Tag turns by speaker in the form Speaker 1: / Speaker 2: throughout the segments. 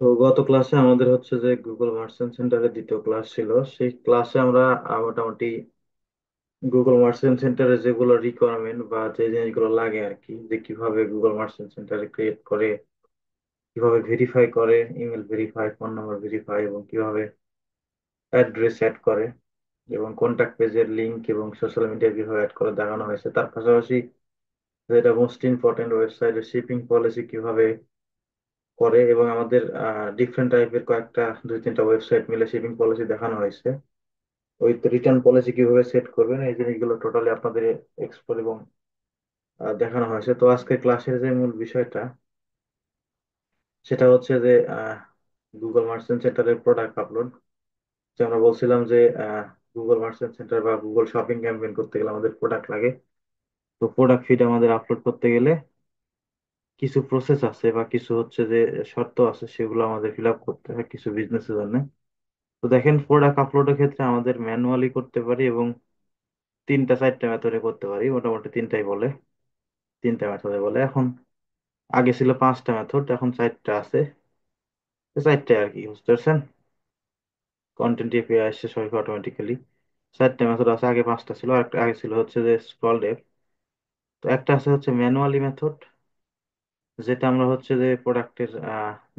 Speaker 1: তো গত ক্লাসে আমাদের হচ্ছে যে গুগল মার্চেন্ট সেন্টারের দ্বিতীয় ক্লাস ছিল। সেই ক্লাসে আমরা মোটামুটি গুগল মার্চেন্ট সেন্টারে যেগুলো রিকোয়ারমেন্ট বা যে জিনিসগুলো লাগে আর কি, যে কিভাবে গুগল মার্চেন্ট সেন্টারে ক্রিয়েট করে, কিভাবে ভেরিফাই করে, email verify, phone number verify, এবং কিভাবে অ্যাড্রেস অ্যাড করে, এবং কন্ট্যাক্ট পেজের লিংক এবং সোশ্যাল মিডিয়া কিভাবে অ্যাড করে দেখানো হয়েছে। তার পাশাপাশি যেটা মোস্ট ইম্পর্টেন্ট, ওয়েবসাইটের শিপিং পলিসি কিভাবে করে, এবং আমাদের ডিফারেন্ট টাইপের কয়েকটা দুই তিনটা ওয়েবসাইট মিলে শিপিং পলিসি দেখানো হয়েছে। ওই রিটার্ন পলিসি কিভাবে সেট করবেন, এই জিনিসগুলো টোটালি আপনাদের এক্সপ্লোর এবং দেখানো হয়েছে। তো আজকে ক্লাসের যে মূল বিষয়টা, সেটা হচ্ছে যে গুগল মার্চেন্ট সেন্টারের প্রোডাক্ট আপলোড। যে আমরা বলছিলাম যে গুগল মার্চেন্ট সেন্টার বা গুগল শপিং ক্যাম্পেইন করতে গেলে আমাদের প্রোডাক্ট লাগে। তো প্রোডাক্ট ফিড আমাদের আপলোড করতে গেলে কিছু প্রসেস আছে বা কিছু হচ্ছে যে শর্ত আছে, সেগুলো আমাদের ফিল আপ করতে হয় কিছু বিজনেসের জন্য। তো দেখেন, প্রোডাক্ট আপলোডের ক্ষেত্রে আমাদের ম্যানুয়ালি করতে পারি এবং তিনটা চারটা মেথডে করতে পারি, মোটামুটি তিনটাই বলে, তিনটা মেথডে বলে। এখন আগে ছিল পাঁচটা মেথড, এখন চারটা আছে। তো চারটায় আর কি, বুঝতে পারছেন? কন্টেন্ট এপিআই আসছে সবাইকে অটোমেটিক্যালি। চারটা মেথড আছে, আগে পাঁচটা ছিল। আর একটা আগে ছিল হচ্ছে যে স্ক্রল ডেপ। তো একটা আছে হচ্ছে ম্যানুয়ালি মেথড, যেটা আমরা হচ্ছে যে প্রোডাক্টের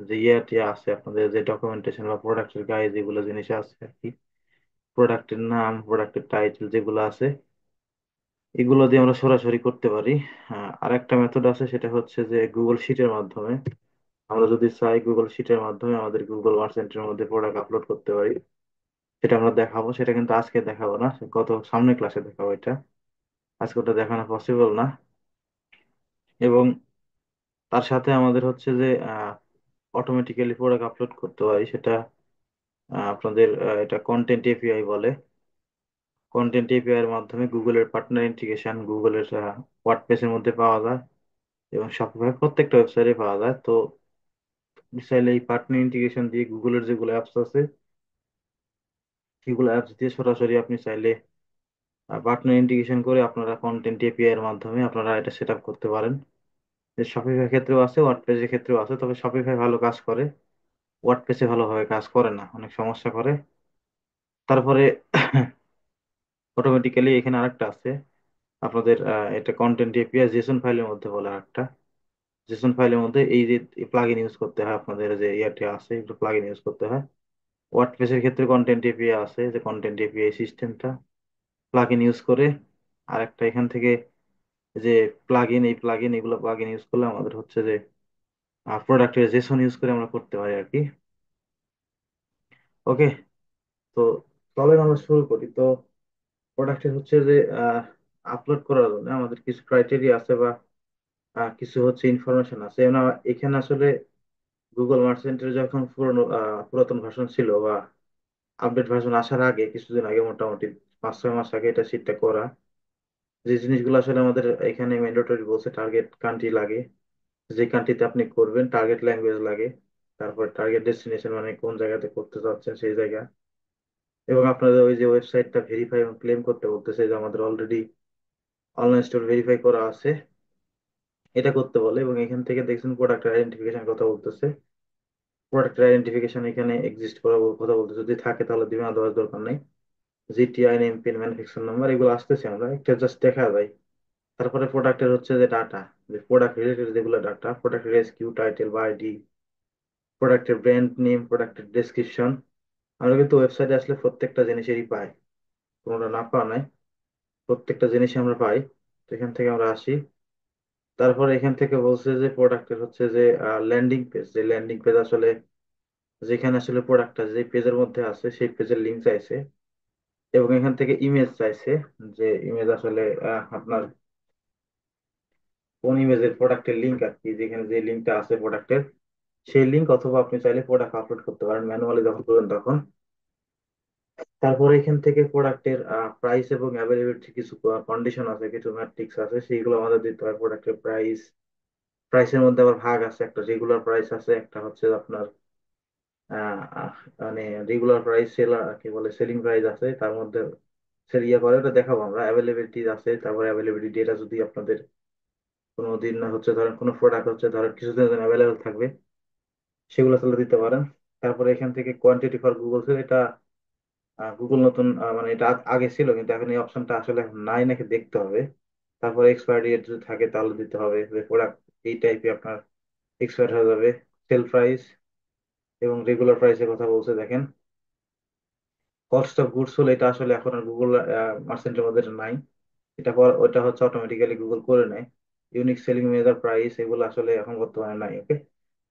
Speaker 1: যে টিয়া আছে, আপনাদের যে ডকুমেন্টেশন বা প্রোডাক্টের গায়ে যেগুলো জিনিস আছে আর কি, প্রোডাক্টের নাম, প্রোডাক্টের টাইটেল যেগুলো আছে, এগুলো দিয়ে আমরা সরাসরি করতে পারি। আর একটা মেথড আছে, সেটা হচ্ছে যে গুগল শিটের মাধ্যমে। আমরা যদি চাই গুগল শিটের মাধ্যমে আমাদের গুগল মার্চেন্টের মধ্যে প্রোডাক্ট আপলোড করতে পারি। সেটা আমরা দেখাবো, সেটা কিন্তু আজকে দেখাবো না, গত সামনের ক্লাসে দেখাবো এটা। আজকে ওটা দেখানো পসিবল না। এবং তার সাথে আমাদের হচ্ছে যে অটোমেটিক্যালি প্রোডাক্ট আপলোড করতে পারি, সেটা আপনাদের এটা কন্টেন্ট এপিআই বলে। কন্টেন্ট এপিআই এর মাধ্যমে গুগলের পার্টনার ইন্টিগ্রেশন গুগলের ওয়ার্ডপ্রেসের মধ্যে পাওয়া যায় এবং শপিফাই প্রত্যেকটা ওয়েবসাইটে পাওয়া যায়। তো চাইলে এই পার্টনার ইন্টিগ্রেশন দিয়ে গুগলের যেগুলো অ্যাপস আছে, সেগুলো অ্যাপস দিয়ে সরাসরি আপনি চাইলে পার্টনার ইন্টিগ্রেশন করে আপনারা কন্টেন্ট এপিআই এর মাধ্যমে আপনারা এটা সেট আপ করতে পারেন। যে শপিফাই ক্ষেত্রেও আছে, ওয়ার্ডপ্রেসের ক্ষেত্রেও আছে, তবে শপিফাই ভালো কাজ করে, ওয়ার্ডপ্রেসে ভালোভাবে কাজ করে না, অনেক সমস্যা করে। তারপরে অটোমেটিক্যালি এখানে আরেকটা আছে আপনাদের, এটা কন্টেন্ট এপিআই জেসন ফাইলের মধ্যে বলে আরেকটা। জেসন ফাইলের মধ্যে এই যে প্লাগইন ইউজ করতে হয়, আপনাদের যে ইয়ারটি আছে একটু প্লাগইন ইউজ করতে হয়। ওয়ার্ডপ্রেসের ক্ষেত্রে কন্টেন্ট এপিআই আছে, যে কন্টেন্ট এপিআই সিস্টেমটা প্লাগইন ইউজ করে। আর একটা এখান থেকে যে প্লাগইন, এই প্লাগইন এগুলো প্লাগইন ইউজ করলে আমাদের হচ্ছে যে প্রোডাক্টের জেসন ইউজ করে আমরা করতে পারি আর কি। ওকে, তো চলেন আমরা শুরু করি। তো প্রোডাক্টের হচ্ছে যে আপলোড করার জন্য আমাদের কিছু ক্রাইটেরিয়া আছে বা কিছু হচ্ছে ইনফরমেশন আছে। এখানে আসলে গুগল মার্চেন্টের যখন পুরাতন ভার্সন ছিল বা আপডেট ভার্সন আসার আগে, কিছুদিন আগে, মোটামুটি 5-6 মাস আগে এটা শীটটা করা, যে জিনিসগুলো আসলে আমাদের এখানে ম্যান্ডেটরি বলছে, টার্গেট কান্ট্রি লাগে, যে কান্ট্রিতে আপনি করবেন, টার্গেট ল্যাঙ্গুয়েজ লাগে, তারপর টার্গেট ডেস্টিনেশন মানে কোন জায়গাতে করতে চাচ্ছেন সেই জায়গা, এবং আপনাদের ওই যে ওয়েবসাইটটা ভেরিফাই এবং ক্লেম করতে বলতেছে, যে আমাদের অলরেডি অনলাইন স্টোর ভেরিফাই করা আছে, এটা করতে বলে। এবং এখান থেকে দেখছেন প্রোডাক্ট আইডেন্টিফিকেশন কথা বলতেছে। প্রোডাক্ট আইডেন্টিফিকেশন এখানে এক্সিস্ট করার কথা বলতেছে, যদি থাকে তাহলে দিবেন, আদারওয়াইজ দরকার নেই। GTI name, pin, manufacture number, এগুলো আসতেছে, আমরা একটা জাস্ট দেখা যায়। তারপরে প্রোডাক্টের হচ্ছে যে ডাটা, যে প্রোডাক্ট রিলেটেড যেগুলো ডাটা, প্রোডাক্ট রেসকিউ টাইটেল বা আইডি, প্রোডাক্টের ব্র্যান্ড নেম, প্রোডাক্টের ডেসক্রিপশন। আমরা কিন্তু ওয়েবসাইটে আসলে প্রত্যেকটা জিনিসেরই পাই, কোনোটা না পাওয়া নাই, প্রত্যেকটা জিনিস আমরা পাই। তো এখান থেকে আমরা আসি। তারপরে এখান থেকে বলছে যে প্রোডাক্টের হচ্ছে যে ল্যান্ডিং পেজ, যে ল্যান্ডিং পেজ আসলে যেখানে আসলে প্রোডাক্টটা যে পেজের মধ্যে আছে সেই পেজের লিঙ্ক চাইছে। এবং এখান থেকে ইমেজ চাইছে, যে ইমেজ আসলে আপনার কোন ইমেজের প্রোডাক্টের লিঙ্ক আর কি, যেখানে যে লিঙ্কটা আছে প্রোডাক্টের, সেই লিঙ্ক, অথবা আপনি চাইলে প্রোডাক্ট আপলোড করতে পারেন ম্যানুয়ালি যখন করবেন তখন। তারপরে এখান থেকে প্রোডাক্টের প্রাইস এবং অ্যাভেলেবিলিটি কিছু কন্ডিশন আছে, কিছু ম্যাট্রিক্স আছে, সেইগুলো আমাদের দিতে হয়। প্রোডাক্টের প্রাইস, প্রাইসের মধ্যে আবার ভাগ আছে, একটা রেগুলার প্রাইস আছে, একটা হচ্ছে আপনার আহ, আহ, মানে রেগুলার প্রাইস, কি বলে সেলিং প্রাইস আছে, তার মধ্যে সেল ইয়ে করে, ওটা দেখাবো আমরা। অ্যাভেলেবিলিটি আছে, তারপরে অ্যাভেলেবিলিটি ডেটা, যদি আপনাদের কোনো দিন হচ্ছে ধরেন কোনো প্রোডাক্ট হচ্ছে ধরেন কিছুদিনের জন্য অ্যাভেলেবেল থাকবে, সেগুলো আসলে দিতে পারেন। তারপরে এখান থেকে কোয়ান্টিটি ফর গুগল সেল, এটা গুগল নতুন মানে এটা আগে ছিল, কিন্তু এখন এই অপশনটা আসলে এখন নাই নাকি দেখতে হবে। তারপরে এক্সপায়ারি ডেট যদি থাকে তাহলে দিতে হবে যে প্রোডাক্ট এই টাইপে আপনার এক্সপায়ার হয়ে যাবে। সেল প্রাইস এবং রেগুলার প্রাইসের কথা বলছে দেখেন। কস্ট অফ গুডস হলে এটা আসলে এখন আর গুগল মার্চেন্টের মধ্যে এটা নাই। ওটা হচ্ছে অটোমেটিক্যালি গুগল করে নেয়। ইউনিক সেলিং মেজার প্রাইস এগুলো আসলে এখন বর্তমানে নাই। ওকে,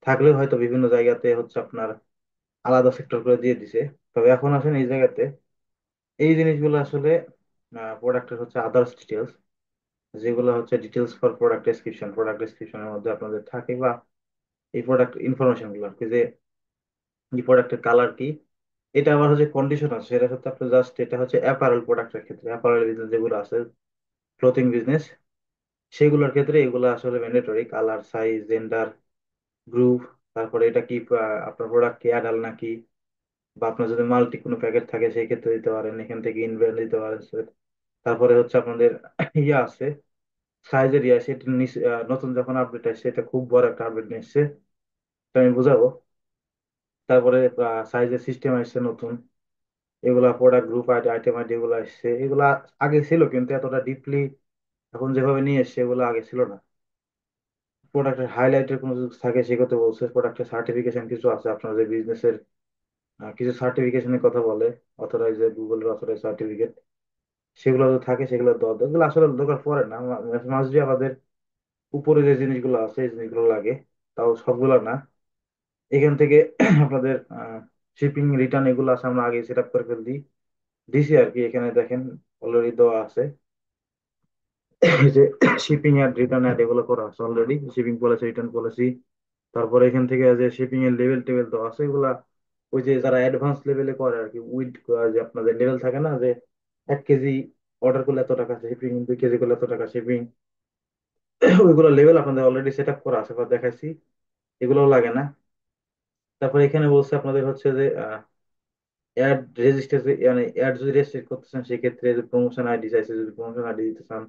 Speaker 1: থাকলেও হয়তো বিভিন্ন জায়গাতে হচ্ছে আপনার আলাদা সেক্টর করে দিয়ে দিছে। তবে এখন আসেন এই জায়গাতে এই জিনিসগুলো আসলে প্রোডাক্টের হচ্ছে আদার্স ডিটেলস, যেগুলো হচ্ছে details for product description. Product ডেসক্রিপশনের মধ্যে আপনাদের থাকে বা এই প্রোডাক্ট ইনফরমেশন গুলো আর কি, যে এই প্রোডাক্টের কালার কি। এটা আবার হচ্ছে কন্ডিশন আছে, এটা হচ্ছে আপনার জাস্ট, এটা হচ্ছে অ্যাপারেল প্রোডাক্টের ক্ষেত্রে, অ্যাপারেল বিজনেস যেগুলো আছে, ক্লোথিং বিজনেস, সেগুলোর ক্ষেত্রে এগুলো আসলে mandatory. Colour, size, gender, group, তারপরে এটা কি আপনার প্রোডাক্ট কি অ্যাডাল্ট নাকি, বা আপনার যদি মাল্টি কোনো প্যাকেট থাকে সেই ক্ষেত্রে দিতে পারেন, এখান থেকে ইনভেন্ট দিতে পারেন। তারপরে হচ্ছে আপনাদের ইয়ে আছে, সাইজের ইয়ে আছে। এটা নতুন যখন আপডেট আসছে, এটা খুব বড় একটা আপডেট নিয়ে এসছে, এটা আমি বুঝাবো। তারপরে সাইজের সিস্টেম আসছে নতুন, এগুলা product group ID, item ID এগুলো আসছে। এগুলা আগে ছিল কিন্তু এতটা ডিপলি এখন যেভাবে নিয়ে এসছে এগুলো আগে ছিল না। প্রোডাক্টের হাইলাইটের কোনো যদি থাকে সেক্ষেত্রে বলছে। প্রোডাক্টের সার্টিফিকেশন কিছু আছে, আপনার যে বিজনেসের কিছু সার্টিফিকেশনের কথা বলে, অথরাইজ, গুগলের অথরাইজ সার্টিফিকেট, সেগুলো যদি থাকে সেগুলো দেওয়া দরকার। এগুলো আসলে দরকার পড়ে না, মাঝে আমাদের উপরে যে জিনিসগুলো আছে এই জিনিসগুলো লাগে, তাও সবগুলো না। এখান থেকে আপনাদের শিপিং রিটার্ন এগুলো আছে, আমরা আগে সেট আপ করে ফেলছি, দিছি আর কি। এখানে দেখেন অলরেডি দেওয়া আছে এই যে শিপিং অ্যাড, রিটার্ন অ্যাড এগুলো করা আছে already, shipping policy, return policy. তারপরে এখান থেকে যে শিপিং এর লেভেল টেবিল দেওয়া আছে এগুলা, ওই যে যারা অ্যাডভান্স লেভেলে করে আর কি, উইথ যে আপনাদের লেভেল থাকে না, যে 1 কেজি অর্ডার করলে এত টাকা শিপিং, 2 কেজি করলে এত টাকা শিপিং, ওইগুলো লেভেল আপনাদের অলরেডি সেট আপ করা আছে বা দেখাইছি, এগুলোও লাগে না। তারপরে এখানে বলছে আপনাদের হচ্ছে যে অ্যাড রেজিস্টার, মানে অ্যাড যদি রেজিস্টার করতে চান সেক্ষেত্রে প্রমোশন আইডি চাইছে, যদি প্রমোশন আইডি দিতে চান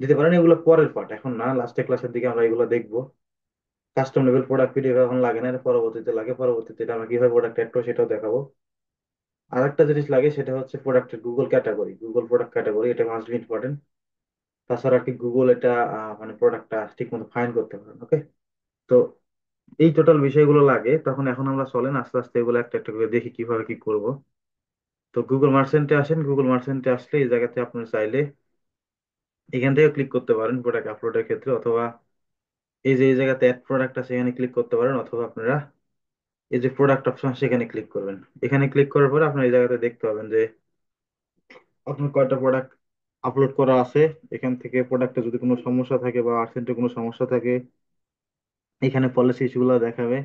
Speaker 1: দিতে পারেন। এগুলো পরের পার্ট, এখন না, লাস্টে ক্লাসের দিকে আমরা এগুলো দেখবো। কাস্টম লেভেল প্রোডাক্ট পিডিএফ এখন লাগে না, এটা পরবর্তীতে লাগে। পরবর্তীতে এটা আমরা কিভাবে প্রোডাক্ট অ্যাড করবো সেটাও দেখাবো। আর একটা জিনিস লাগে সেটা হচ্ছে প্রোডাক্টের Google category, Google product category, এটা মাস্ট বি ইম্পর্টেন্ট। তাছাড়া কি গুগল এটা মানে প্রোডাক্টটা ঠিক মতো ফাইন্ড করতে পারেন। ওকে, তো এই টোটাল বিষয়গুলো লাগে। তখন এখন আমরা চলেন আস্তে আস্তে এগুলো একটা একটা করে দেখি কিভাবে কি করব। তো গুগল মার্চেন্টে আসেন। গুগল মার্চেন্টে আসলে এই জায়গাতে আপনি চাইলে এখান থেকে ক্লিক করতে পারেন প্রোডাক্ট আপলোডের ক্ষেত্রে, অথবা এই যে এই জায়গাতে অ্যাড প্রোডাক্ট আছে এখানে ক্লিক করতে পারেন, অথবা আপনারা এই যে প্রোডাক্ট অপশন সেখানে ক্লিক করবেন। এখানে ক্লিক করার পরে আপনার এই জায়গাতে দেখতে পাবেন যে আপনার কয়টা প্রোডাক্ট আপলোড করা আছে। এখান থেকে প্রোডাক্টে যদি কোনো সমস্যা থাকে বা আর্জেন্টে কোনো সমস্যা থাকে এখানে পলিসি ইস্যুগুলো দেখাবে।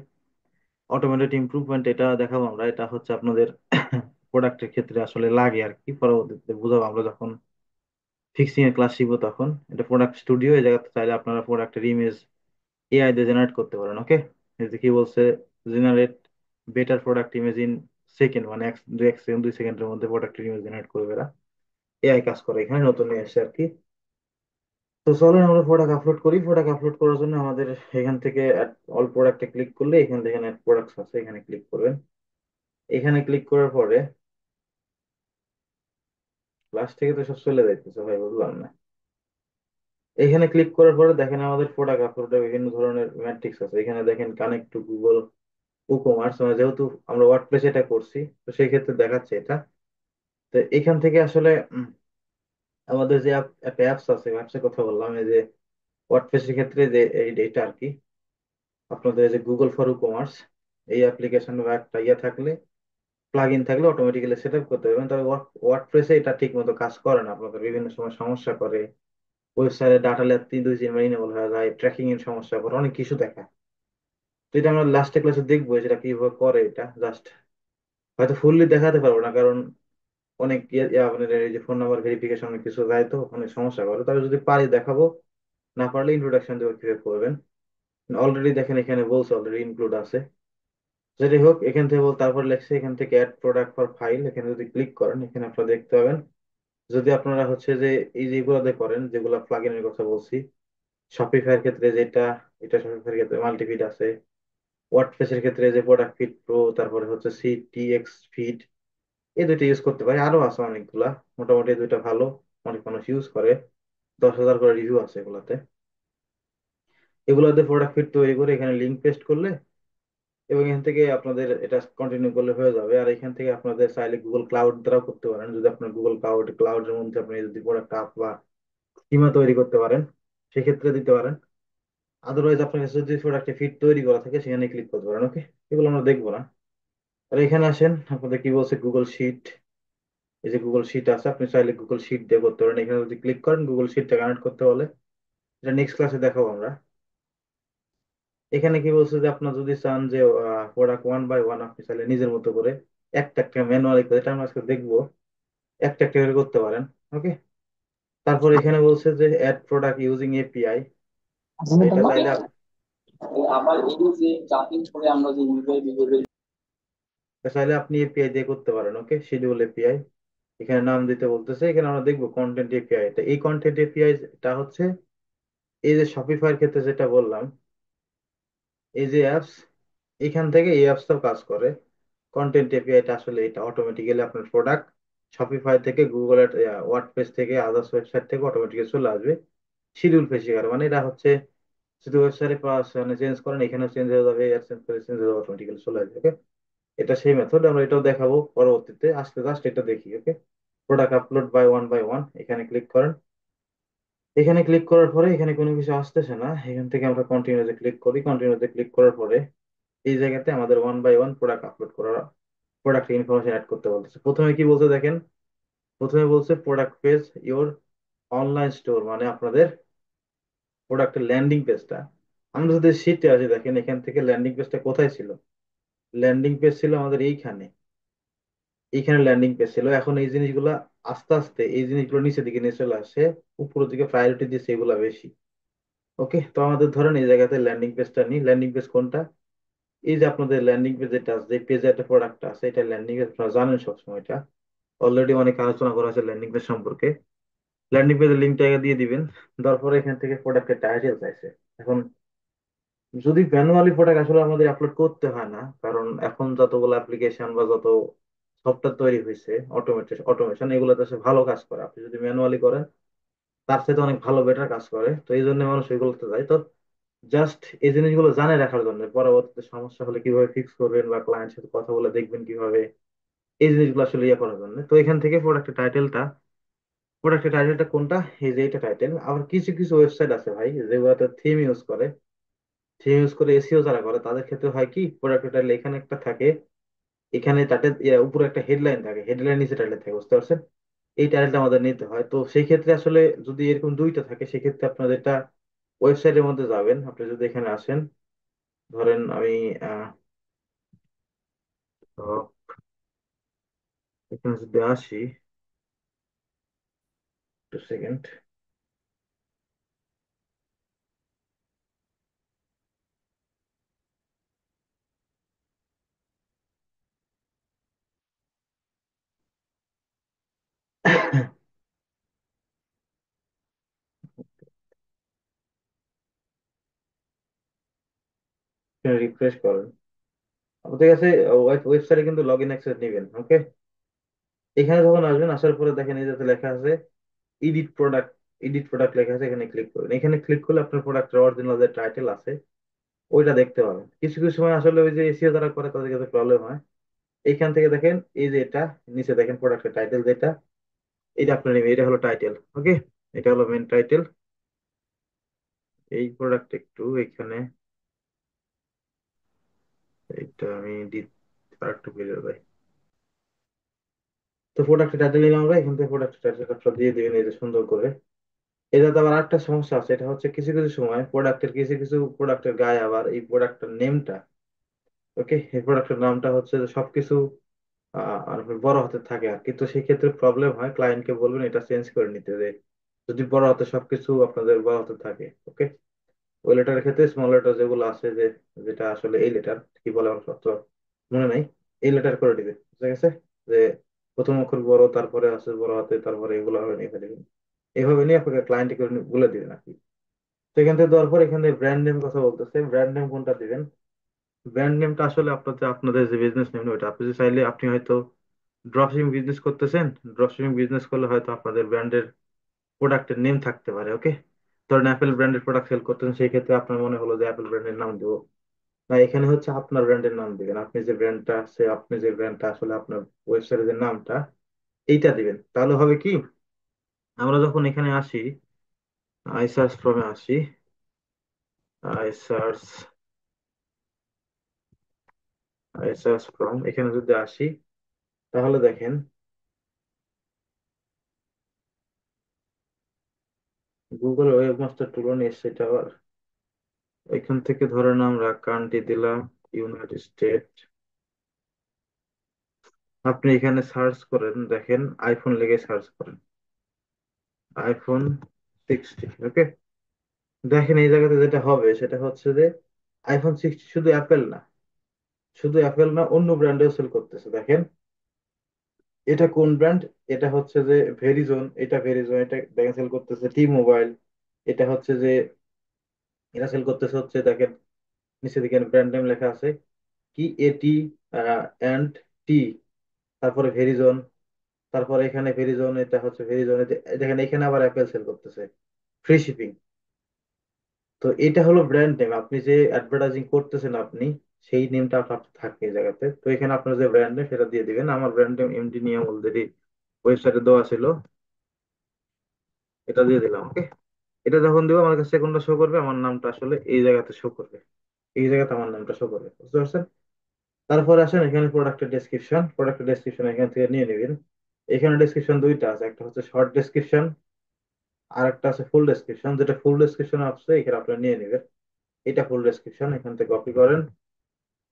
Speaker 1: অটোমেটেড ইমপ্রুভমেন্ট এটা দেখাবো আমরা, এটা হচ্ছে আপনাদের প্রোডাক্টের ক্ষেত্রে আসলে লাগে আর কি, পরবর্তীতে বুঝাবো আমরা যখন ফিক্সিং এর ক্লাস শিখবো তখন। এটা প্রোডাক্ট স্টুডিও, এই জায়গাতে চাইলে আপনারা প্রোডাক্টের ইমেজ এআই দিয়ে জেনারেট করতে পারেন। ওকে, এই যে কি বলছে, generate better product image in second, মানে 1 সেকেন্ড 2 সেকেন্ডের মধ্যে প্রোডাক্টের ইমেজ জেনারেট করবে এরা। এআই কাজ করে এখানে, নতুন নিয়ে এসেছে আর কি। তো চলেন আমরা প্রোডাক্ট আপলোড করি। প্রোডাক্ট আপলোড করার জন্য আমাদের এখান থেকে অল প্রোডাক্টে ক্লিক করলে এখান থেকে অ্যাড প্রোডাক্টস আছে, এখানে ক্লিক করবেন। এখানে ক্লিক করার পরে ক্লাস থেকে তো সব চলে যাইতেছে ভাই, বুঝলাম না। এখানে ক্লিক করার পরে দেখেন আমাদের প্রোডাক্ট আপলোডে বিভিন্ন ধরনের ম্যাট্রিক্স আছে। এখানে দেখেন connect to Google e commerce, যেহেতু আমরা ওয়ার্ডপ্রেস এটা করছি তো সেই ক্ষেত্রে দেখাচ্ছে এটা। তো এখান থেকে আসলে আমাদের যে একটা অ্যাপস আছে, অ্যাপসের কথা বললাম, এই যে ওয়ার্ডপ্রেসের ক্ষেত্রে যে এই এটা আর কি, আপনাদের এই যে গুগল ফর কমার্স, এই অ্যাপ্লিকেশন বা একটা ইয়ে থাকলে, প্লাগ ইন থাকলে অটোমেটিক্যালি সেট আপ করতে পারবেন। তবে ওয়ার্ডপ্রেসে এটা ঠিক মতো কাজ করে না, আপনাদের বিভিন্ন সময় সমস্যা করে, ওয়েবসাইটে ডাটা লেয়ার 2-3 বার ইনেবল হয়ে যায়, ট্র্যাকিং এর সমস্যা করে, অনেক কিছু দেখায়। তো এটা আমরা লাস্টে ক্লাসে দেখবো সেটা কিভাবে করে। এটা জাস্ট হয়তো ফুললি দেখাতে পারবো না, কারণ অনেক আপনাদের এই যে ফোন নাম্বার ভেরিফিকেশন অনেক কিছু যায়, তো অনেক সমস্যা করে। তবে যদি পারি দেখাবো, না পারলে ইন্ট্রোডাকশন দেবো কিভাবে করবেন। অলরেডি দেখেন এখানে বলছে অলরেডি ইনক্লুড আছে। যেটি হোক, এখান থেকে তারপর লেখছে এখান থেকে অ্যাড প্রোডাক্ট ফর ফাইল, এখানে যদি ক্লিক করেন এখানে আপনারা দেখতে পাবেন, যদি আপনারা হচ্ছে যে এই যেগুলোতে করেন, যেগুলো প্লাগইনের কথা বলছি, শপিফাইয়ের ক্ষেত্রে যেটা, এটা শপিফাইয়ের ক্ষেত্রে মাল্টিফিড আছে, ওয়ার্ডপ্রেসের ক্ষেত্রে যে প্রোডাক্ট ফিট প্রো, তারপরে হচ্ছে সিটিএক্স ফিট, এই দুইটা ইউজ করতে পারি। আরো আছে অনেকগুলা, মোটামুটি এই দুইটা ভালো, অনেক মানুষ ইউজ করে। 10,000 করে রিভিউ আছে এগুলাতে। এগুলোতে প্রোডাক্ট ফিট তৈরি করে এখানে লিঙ্ক পেস্ট করলে এবং এখান থেকে আপনাদের এটা কন্টিনিউ করলে হয়ে যাবে। আর এখান থেকে আপনাদের চাইলে গুগল ক্লাউড দ্বারাও করতে পারেন, যদি আপনার গুগল ক্লাউডের মধ্যে আপনি যদি প্রোডাক্ট আপ বা স্কিমা তৈরি করতে পারেন, সেক্ষেত্রে দিতে পারেন। আদারওয়াইজ আপনার কাছে যদি প্রোডাক্টে ফিট তৈরি করা থাকে সেখানে ক্লিক করতে পারেন। ওকে, এগুলো আমরা দেখবো না। আর এখানে আসেন, আপনাদের কি বলছে গুগল শিট। এই যে গুগল শিট আছে, আপনি চাইলে গুগল শিট দিয়ে করতে পারেন। এখানে যদি ক্লিক করেন গুগল শিটটা কানেক্ট করতে বলে, এটা নেক্সট ক্লাসে দেখাবো আমরা। এখানে কি বলছে যে আপনার যদি চান যে প্রোডাক্ট ওয়ান বাই ওয়ান আপনি চাইলে নিজের মতো করে একটা একটা ম্যানুয়ালি করে, এটা আমরা আজকে দেখবো, একটা একটা করে করতে পারেন। ওকে, তারপর এখানে বলছে যে অ্যাড প্রোডাক্ট ইউজিং এপিআই। এটা চাইলে
Speaker 2: আবার এই যে জাম্পিং করে আমরা যে ইউজার বিহেভিয়ার।
Speaker 1: এটা চাইলে আপনি এপিআই দিয়ে করতে পারেন। ওকে, শিডিউল এপিআই এখানে নাম দিতে বলতেছে। এখানে আমরা দেখবো কন্টেন্ট এপিআই। এটা এই কন্টেন্ট এপিআই এটা হচ্ছে এই যে শপিফাইয়ের ক্ষেত্রে যেটা বললাম, এই যে অ্যাপস, এখান থেকে এই অ্যাপসটাও কাজ করে। কন্টেন্ট এপিআইটা আসলে এটা অটোমেটিক্যালি আপনার প্রোডাক্ট শপিফাই থেকে গুগলের ওয়ার্ডপ্রেস থেকে আদার্স ওয়েবসাইট থেকে অটোমেটিক্যালি চলে আসবে শিডিউল পেজে। মানে এটা হচ্ছে যদি ওয়েবসাইটে মানে চেঞ্জ করেন এখানে চেঞ্জ হয়ে যাবে, আর চেঞ্জ করে চেঞ্জ হয়ে যাবে, অটোমেটিক্যালি চলে আসবে। ওকে, এটা সেই মেথড, আমরা এটাও দেখাবো পরবর্তীতে। আজকে জাস্ট এটা দেখি। ওকে, প্রোডাক্ট আপলোড বাই ওয়ান, এখানে ক্লিক করেন। এখানে ক্লিক করার পরে এখানে কোনো কিছু আসতেছে না, এখান থেকে আমরা কন্টিনিউতে ক্লিক করি। কন্টিনিউতে ক্লিক করার পরে এই জায়গাতে আমাদের one by one product upload করা, প্রোডাক্ট ইনফরমেশন অ্যাড করতে বলতেছে। প্রথমে কি বলছে দেখেন, প্রথমে বলছে product page your online store, মানে আপনাদের প্রোডাক্টের ল্যান্ডিং পেজটা। আমরা যদি শীটে আছি দেখেন, এখান থেকে ল্যান্ডিং পেজটা কোথায় ছিল, ল্যান্ডিং পেজ ছিল আমাদের এইখানে, এইখানে ল্যান্ডিং পেজ ছিল। এখন এই জিনিসগুলো আস্তে আস্তে এই জিনিসগুলো নিচের দিকে নিয়ে চলে আসে, উপরের দিকে প্রায়োরিটি দিচ্ছে এগুলা বেশি। ওকে, তো আমাদের ধরেন এই জায়গাতে ল্যান্ডিং পেজটা নিই। ল্যান্ডিং পেজ কোনটা, এই যে আপনাদের ল্যান্ডিং পেজ যেটা আছে, যে পেজে একটা প্রোডাক্ট আছে, এটা ল্যান্ডিং পেজ আপনারা জানেন সবসময়। এটা অলরেডি অনেক আলোচনা করা আছে ল্যান্ডিং পেজ সম্পর্কে। ল্যান্ডিং পেজের লিঙ্কটা দিয়ে দিবেন। দেওয়ার পরে এখান থেকে প্রোডাক্টের টাইটেল চাইছে। এখন যদি ম্যানুয়ালি প্রোডাক্ট আসলে আমাদের আপলোড করতে হয় না, কারণ এখন যতগুলো অ্যাপ্লিকেশন বা যত সফটওয়্যার তৈরি হয়েছে অটোমেশন, এগুলো তো সে ভালো কাজ করে। আপনি যদি ম্যানুয়ালি করেন তার সাথে অনেক ভালো বেটার কাজ করে, তো এই জন্য মানুষ এগুলোতে যায়। তো জাস্ট এই জিনিসগুলো জানে রাখার জন্য, পরবর্তীতে সমস্যা হলে কিভাবে ফিক্স করবেন বা ক্লায়েন্টের সাথে কথা বলে দেখবেন কিভাবে, এই জিনিসগুলো আসলে ইয়ে করার জন্য। তো এখান থেকে প্রোডাক্টের টাইটেলটা কোনটা, এই যে এটা টাইটেল। আবার কিছু কিছু ওয়েবসাইট আছে ভাই যেগুলোতে থিম ইউজ করে, থিম ইউজ করে এসিও যারা করে তাদের ক্ষেত্রে হয় কি, প্রোডাক্টের টাইটেল এখানে একটা থাকে, এখানে টাইটেল উপরে একটা হেডলাইন থাকে, হেডলাইন নিচে টাইটেল থাকে, বুঝতে পারছেন? এই টাইটেলটা আমাদের নিতে হয়। তো সেই ক্ষেত্রে আসলে যদি এরকম দুইটা থাকে সেক্ষেত্রে আপনার এটা ওয়েবসাইটের মধ্যে যাবেন। আপনি যদি এখানে আসেন, ধরেন আমি আহ তো এখানে যদি আসি, একটু সেকেন্ড। রিফ্রেশ করেন, আপনাদের কাছে ওয়েবসাইটে কিন্তু লগ ইন অ্যাক্সেস নেবেন। ওকে, এখানে যখন আসবেন, আসার পরে দেখেন এই যাতে লেখা আছে এডিট প্রোডাক্ট, এডিট প্রোডাক্ট লেখা আছে, এখানে ক্লিক করবেন। এখানে ক্লিক করলে আপনার প্রোডাক্টের অরিজিনাল যে টাইটেল আছে ওইটা দেখতে পাবেন। কিছু কিছু সময় আসলে ওই যে এসিও যারা করে তাদের কাছে প্রবলেম হয়। এইখান থেকে দেখেন এই যে এটা নিচে দেখেন প্রোডাক্টের টাইটেল যেটা, এটা আপনার নেবেন, এটা হলো টাইটেল। ওকে, এটা হলো মেন টাইটেল। এই প্রোডাক্ট একটু এখানে, এটা আমি আর একটু বেরো ভাই। তো প্রোডাক্টের টাইটেল নিলাম আমরা, এখান থেকে প্রোডাক্টের টাইটেলটা দিয়ে দিবেন এই যে সুন্দর করে। এটাতে আবার একটা সমস্যা আছে, এটা হচ্ছে কিছু কিছু সময় প্রোডাক্টের কিছু কিছু প্রোডাক্টের গায়ে আবার এই প্রোডাক্টের নেমটা, ওকে, এই প্রোডাক্টের নামটা হচ্ছে যে সবকিছু আর বড় হাতে থাকে আর, কিন্তু সেই ক্ষেত্রে প্রবলেম হয়, ক্লায়েন্টকে বলবেন এটা চেঞ্জ করে নিতে, যে যদি বড় হাতে সবকিছু আপনাদের বড় হাতে থাকে। ওকে, ওই লেটারের ক্ষেত্রে স্মল লেটার যেগুলো আছে, যে যেটা আসলে এই লেটার কি বলে আমার সত্য মনে নাই, এই লেটার করে দিবে, বুঝা গেছে? যে প্রথম অক্ষর বড়, তারপরে আছে বড় হাতে, তারপরে এগুলো হবে নিয়ে ফেলবেন। এইভাবে নিয়ে আপনাকে ক্লায়েন্টকে বলে দিবেন আর কি। তো এখান থেকে দেওয়ার পর এখানে ব্র্যান্ড নেম কথা বলতেছে, ব্র্যান্ড নেম কোনটা দিবেন। ব্র্যান্ড নেমটা আসলে আপনাদের যে বিজনেস নেম ওইটা আপনি চাইলে আপনি হয়তো ড্রপশিপিং বিজনেস করতেছেন। ড্রপশিপিং বিজনেস করলে হয়তো আপনাদের ব্র্যান্ডের প্রোডাক্টের নেম থাকতে পারে। ওকে, ধরেন অ্যাপেল ব্র্যান্ডের প্রোডাক্ট সেল করতেছেন, সেই ক্ষেত্রে আপনার মনে হলো যে অ্যাপেল ব্র্যান্ডের নাম দিব না, এখানে হচ্ছে আপনার ব্র্যান্ডের নাম দিবেন। আপনি যে ব্র্যান্ডটা আছে, আপনি যে ব্র্যান্ডটা আসলে আপনার ওয়েবসাইটের যে নামটা এইটা দিবেন। তাহলে হবে কি, আমরা যখন এখানে আসি, আই সার্চ ফ্রমে আসি, I search I search from এখানে যদি আসি, তাহলে দেখেন গুগল ওয়েবমাস্টার টুল নিয়ে এসছে। এটা আবার এখান থেকে ধরেন আমরা কান্ট্রি দিলাম ইউনাইটেড স্টেট। আপনি এখানে সার্চ করেন, দেখেন আইফোন লিখে সার্চ করেন, iPhone 60। ওকে, দেখেন এই জায়গাতে যেটা হবে সেটা হচ্ছে যে iPhone 60 শুধু অ্যাপেল না, শুধু অ্যাপেল না, অন্য ব্র্যান্ডেও সেল করতেছে। দেখেন এটা কোন ব্র্যান্ড, এটা হচ্ছে যে ভেরিজন, এটা ভেরিজন, এটা দেখেন সেল করতেছে টি মোবাইল। এটা হচ্ছে যে এরা সেল করতেছে হচ্ছে, দেখেন নিচে দিকে ব্র্যান্ড নেম লেখা আছে কি, এটি অ্যান্ড টি, তারপরে ভেরিজন, তারপরে এখানে ভেরিজন, এটা হচ্ছে ভেরিজন, দেখেন এখানে আবার অ্যাপেল সেল করতেছে, ফ্রি শিপিং। তো এটা হলো ব্র্যান্ড নেম, আপনি যে অ্যাডভার্টাইজিং করতেছেন আপনি, সেই নেমটা আপনার থাকে এই জায়গাতে। তো এখানে আপনার যে ব্র্যান্ড নেম সেটা দিয়ে দিবেন। আমার ব্র্যান্ড নেম এমডি নিয়ে অলরেডি ওয়েবসাইটে দেওয়া ছিল, এটা দিয়ে দিলাম। ওকে, এটা যখন দেবো আমার কাছে কোনটা শো করবে, আমার নামটা আসলে এই জায়গাতে শো করবে, এই জায়গাতে আমার নামটা শো করবে, বুঝতে পারছেন? তারপরে আসেন এখানে প্রোডাক্টের ডেসক্রিপশন, প্রোডাক্টের ডেসক্রিপশন এখান থেকে নিয়ে নেবেন। এখানে ডেসক্রিপশন দুইটা আছে, একটা হচ্ছে শর্ট ডেসক্রিপশন আর একটা আছে ফুল ডেসক্রিপশন। যেটা ফুল ডেসক্রিপশন আছে এখানে আপনারা নিয়ে নেবেন, এটা ফুল ডেসক্রিপশন, এখান থেকে কপি করেন,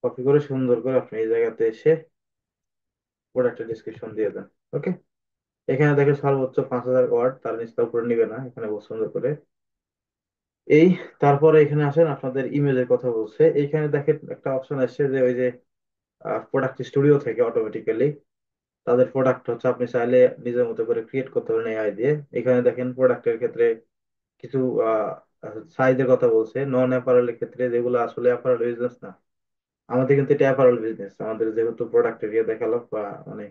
Speaker 1: কপি করে সুন্দর করে আপনি এই জায়গাতে এসে প্রোডাক্টের ডেসক্রিপশন দিয়ে দেন। ওকে, এখানে দেখে সর্বোচ্চ 5,000 ওয়ার্ড, তার নিচটা উপরে নিবে না, এখানে বহু সুন্দর করে এই। তারপরে এখানে আসেন আপনাদের ইমেজের কথা বলছে, এইখানে দেখেন একটা অপশন আসছে যে ওই যে প্রোডাক্ট স্টুডিও থেকে অটোমেটিক্যালি তাদের প্রোডাক্ট হচ্ছে আপনি চাইলে নিজের মতো করে ক্রিয়েট করতে পারেন এআই দিয়ে। এখানে দেখেন প্রোডাক্টের ক্ষেত্রে কিছু সাইজের কথা বলছে, নন অ্যাপারেলের ক্ষেত্রে যেগুলো আসলে অ্যাপারেল বিজনেস না, আমাদের কিন্তু এটা অ্যাপারেল বিজনেস। আমাদের যেহেতু প্রোডাক্টের ইয়ে দেখালো বা মানে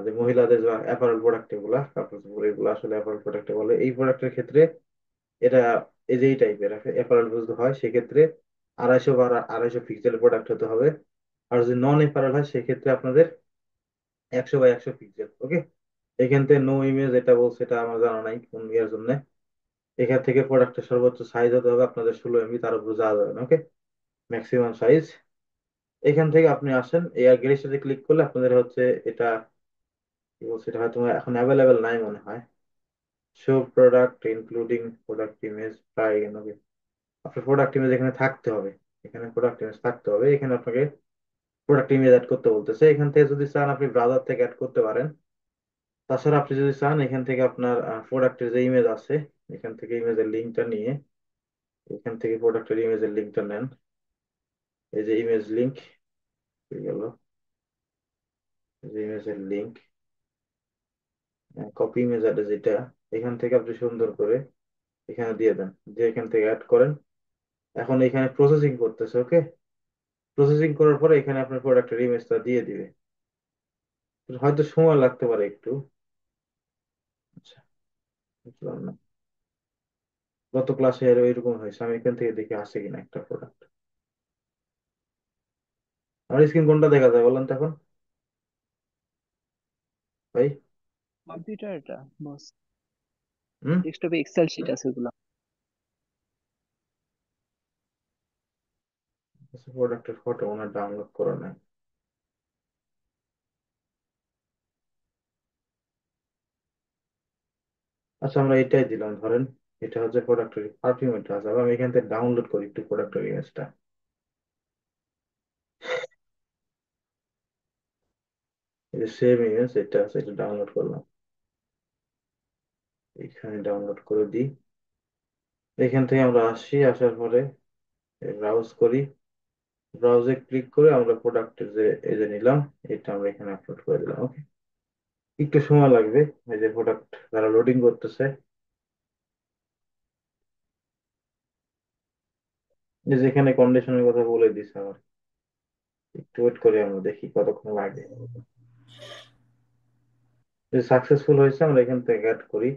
Speaker 1: যে মহিলাদের যে অ্যাপারেল প্রোডাক্ট এগুলা, কাপড় চোপড় এগুলো আসলে অ্যাপারেল প্রোডাক্টে বলে, এই প্রোডাক্টের ক্ষেত্রে এটা এই যে এই টাইপের অ্যাপারেল যদি হয় সেক্ষেত্রে 250 বা 250 পিক্সেলের প্রোডাক্ট হতে হবে। আর যদি নন অ্যাপারেল হয় সেক্ষেত্রে আপনাদের 100 বাই 100 পিক্সেল। ওকে, এখান থেকে নো ইমেজ এটা বলছে, এটা আমার জানা নাই কোন ইয়ার জন্য। এখান থেকে প্রোডাক্টের সর্বোচ্চ সাইজ হতে হবে আপনাদের 16 MB, তার উপর যাওয়া যাবে না। ওকে, ম্যাক্সিমাম সাইজ। এখান থেকে আপনি আসেন এয়ার গ্যারেজটাতে ক্লিক করলে আপনাদের হচ্ছে এটা কি বলছে, এটা হয়তো এখন অ্যাভেলেবেল নাই মনে হয়। Show product including product image try. Okay, আপনার প্রোডাক্ট ইমেজ এখানে থাকতে হবে, এখানে প্রোডাক্ট ইমেজ থাকতে হবে, এখানে আপনাকে প্রোডাক্ট ইমেজ অ্যাড করতে বলতেছে। এখান থেকে যদি চান আপনি ব্রাউজার থেকে অ্যাড করতে পারেন। তাছাড়া আপনি যদি চান এখান থেকে আপনার প্রোডাক্টের যে ইমেজ আছে, এখান থেকে ইমেজের লিঙ্কটা নিয়ে, এখান থেকে প্রোডাক্টের ইমেজের লিঙ্কটা নেন, এই যে ইমেজ লিঙ্ক গেল, এই যে ইমেজের লিঙ্ক, কপি ইমেজ অ্যাড্রেস যেটা, এখান থেকে আপনি সুন্দর করে এখানে দিয়ে দেন, যে এখান থেকে অ্যাড করেন। এখন এখানে প্রসেসিং করতেছে। ওকে, প্রসেসিং করার পরে এখানে আপনার প্রোডাক্টের ইমেজটা দিয়ে দিবে, হয়তো সময় লাগতে পারে একটু। আচ্ছা, বুঝলাম না, গত ক্লাসে এরকম হয়েছে, আমি এখান থেকে দেখে আসে কিনা একটা প্রোডাক্ট। আমার স্ক্রিন কোনটা দেখা যায় বলেন তো এখন ভাই?
Speaker 2: কম্পিউটার এটা বস,
Speaker 1: হুম,
Speaker 2: ডেস্কটপে এক্সেল শিট আছে ওগুলো।
Speaker 1: প্রোডাক্টের ফটো ওনার ডাউনলোড করা নাই। আচ্ছা, আমরা এটাই দিলাম ধরেন, এটা হচ্ছে প্রোডাক্টের পারফিউম, এটা আছে। আবার আমি এখান থেকে ডাউনলোড করি একটু প্রোডাক্টের ইমেজটা, এই যে সেম ইমেজ এটা আছে, এটা ডাউনলোড করলাম, এখানে ডাউনলোড করে দিই। এখান থেকে আমরা আসি, আসার পরে ব্রাউজ করি, ব্রাউজে ক্লিক করে আমরা প্রোডাক্টের যে এই যে নিলাম, এটা আমরা এখানে আপলোড করে দিলাম। ওকে, একটু সময় লাগবে, এই যে প্রোডাক্ট যারা লোডিং করতেছে, এই যে এখানে কন্ডিশনের কথা বলে দিছে আমার। একটু ওয়েট করি, আমরা দেখি কতক্ষণ লাগে। যদি সাকসেসফুল হয়েছে আমরা এখান থেকে অ্যাড করি।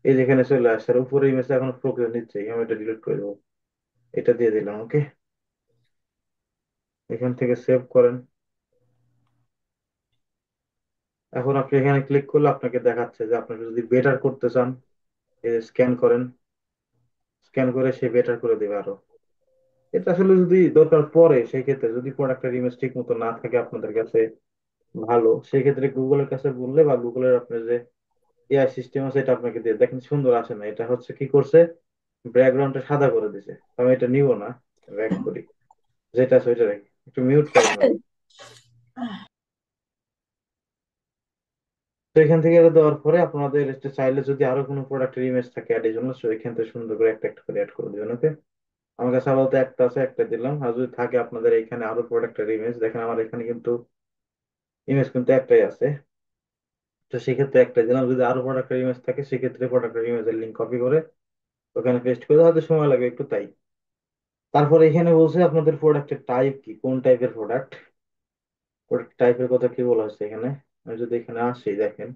Speaker 1: এই যেখানে চলে আসছে, আর উপরে ইমেজ এখন প্রোগ্রেস নিচ্ছে, আমি এটা ডিলিট করে দেবো। এটা দিয়ে দিলাম, ওকে। এখান থেকে সেভ করেন। এখন আপনি এখানে ক্লিক করলে আপনাকে দেখাচ্ছে যে আপনি যদি বেটার করতে চান, স্ক্যান করেন, স্ক্যান করে সে বেটার করে দেবে আরো। এটা আসলে যদি দরকার পড়ে, সেই ক্ষেত্রে যদি প্রোডাক্টের ইমেজ ঠিক মতো না থাকে আপনাদের কাছে, ভালো, সেই ক্ষেত্রে গুগলের কাছে বললে, বা গুগলের আপনার যে এআই সিস্টেম আছে, এটা আপনাকে দিয়ে দেখেন সুন্দর আসে না, এটা হচ্ছে কি করছে, ব্যাকগ্রাউন্ডটা সাদা করে দিছে। আমি এটা নিব না, ব্যাক করি, যেটা আছে ওইটা রাখি। একটু মিউট করেন ভাই। তো এখান থেকে এটা দেওয়ার পরে আপনাদের একটু চাইলে যদি আরো কোনো প্রোডাক্টের ইমেজ থাকে অ্যাড এর জন্য, সো এখান থেকে সুন্দর করে একটা একটা করে অ্যাড করে দিবেন, ওকে। আমার কাছে আপাতত একটা আছে, একটা দিলাম। আর যদি থাকে আপনাদের এখানে আরো প্রোডাক্টের ইমেজ, দেখেন আমার এখানে কিন্তু ইমেজ কিন্তু একটাই আছে। তো সেক্ষেত্রে একটা দিলাম। যদি আরো প্রোডাক্টের ইমেজ থাকে, সেক্ষেত্রে প্রোডাক্টের ইমেজের লিঙ্ক কপি করে ওখানে পেস্ট করে, হয়তো সময় লাগবে একটু তাই। তারপরে এখানে বলছে আপনাদের প্রোডাক্টের টাইপ কি, কোন টাইপের প্রোডাক্ট। প্রোডাক্ট টাইপের কথা কি বলা হচ্ছে এখানে। আমি যদি এখানে আসি, দেখেন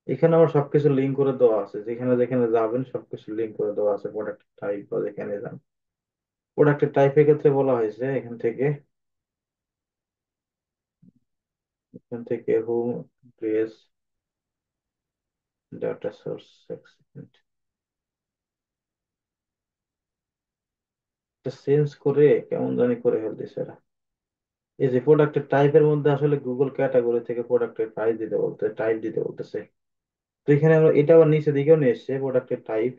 Speaker 1: এখানে আমার সবকিছু লিঙ্ক করে দেওয়া আছে, যেখানে যেখানে যাবেন সবকিছু লিঙ্ক করে দেওয়া আছে, প্রোডাক্ট টাইপ বা যেখানে যান। প্রোডাক্টের টাইপের ক্ষেত্রে বলা হয়েছে এখান থেকে home, dress, data source, change করে কেমন জানি করে ফেলতেছে এরা। এই যে প্রোডাক্টের টাইপের মধ্যে আসলে গুগল ক্যাটাগরি থেকে প্রোডাক্টের প্রাইস দিতে বলতে, টাইপ দিতে বলতেছে। তো এখানে আমরা এটা আবার নিচে দিকেও নিয়ে এসছে প্রোডাক্টের টাইপ,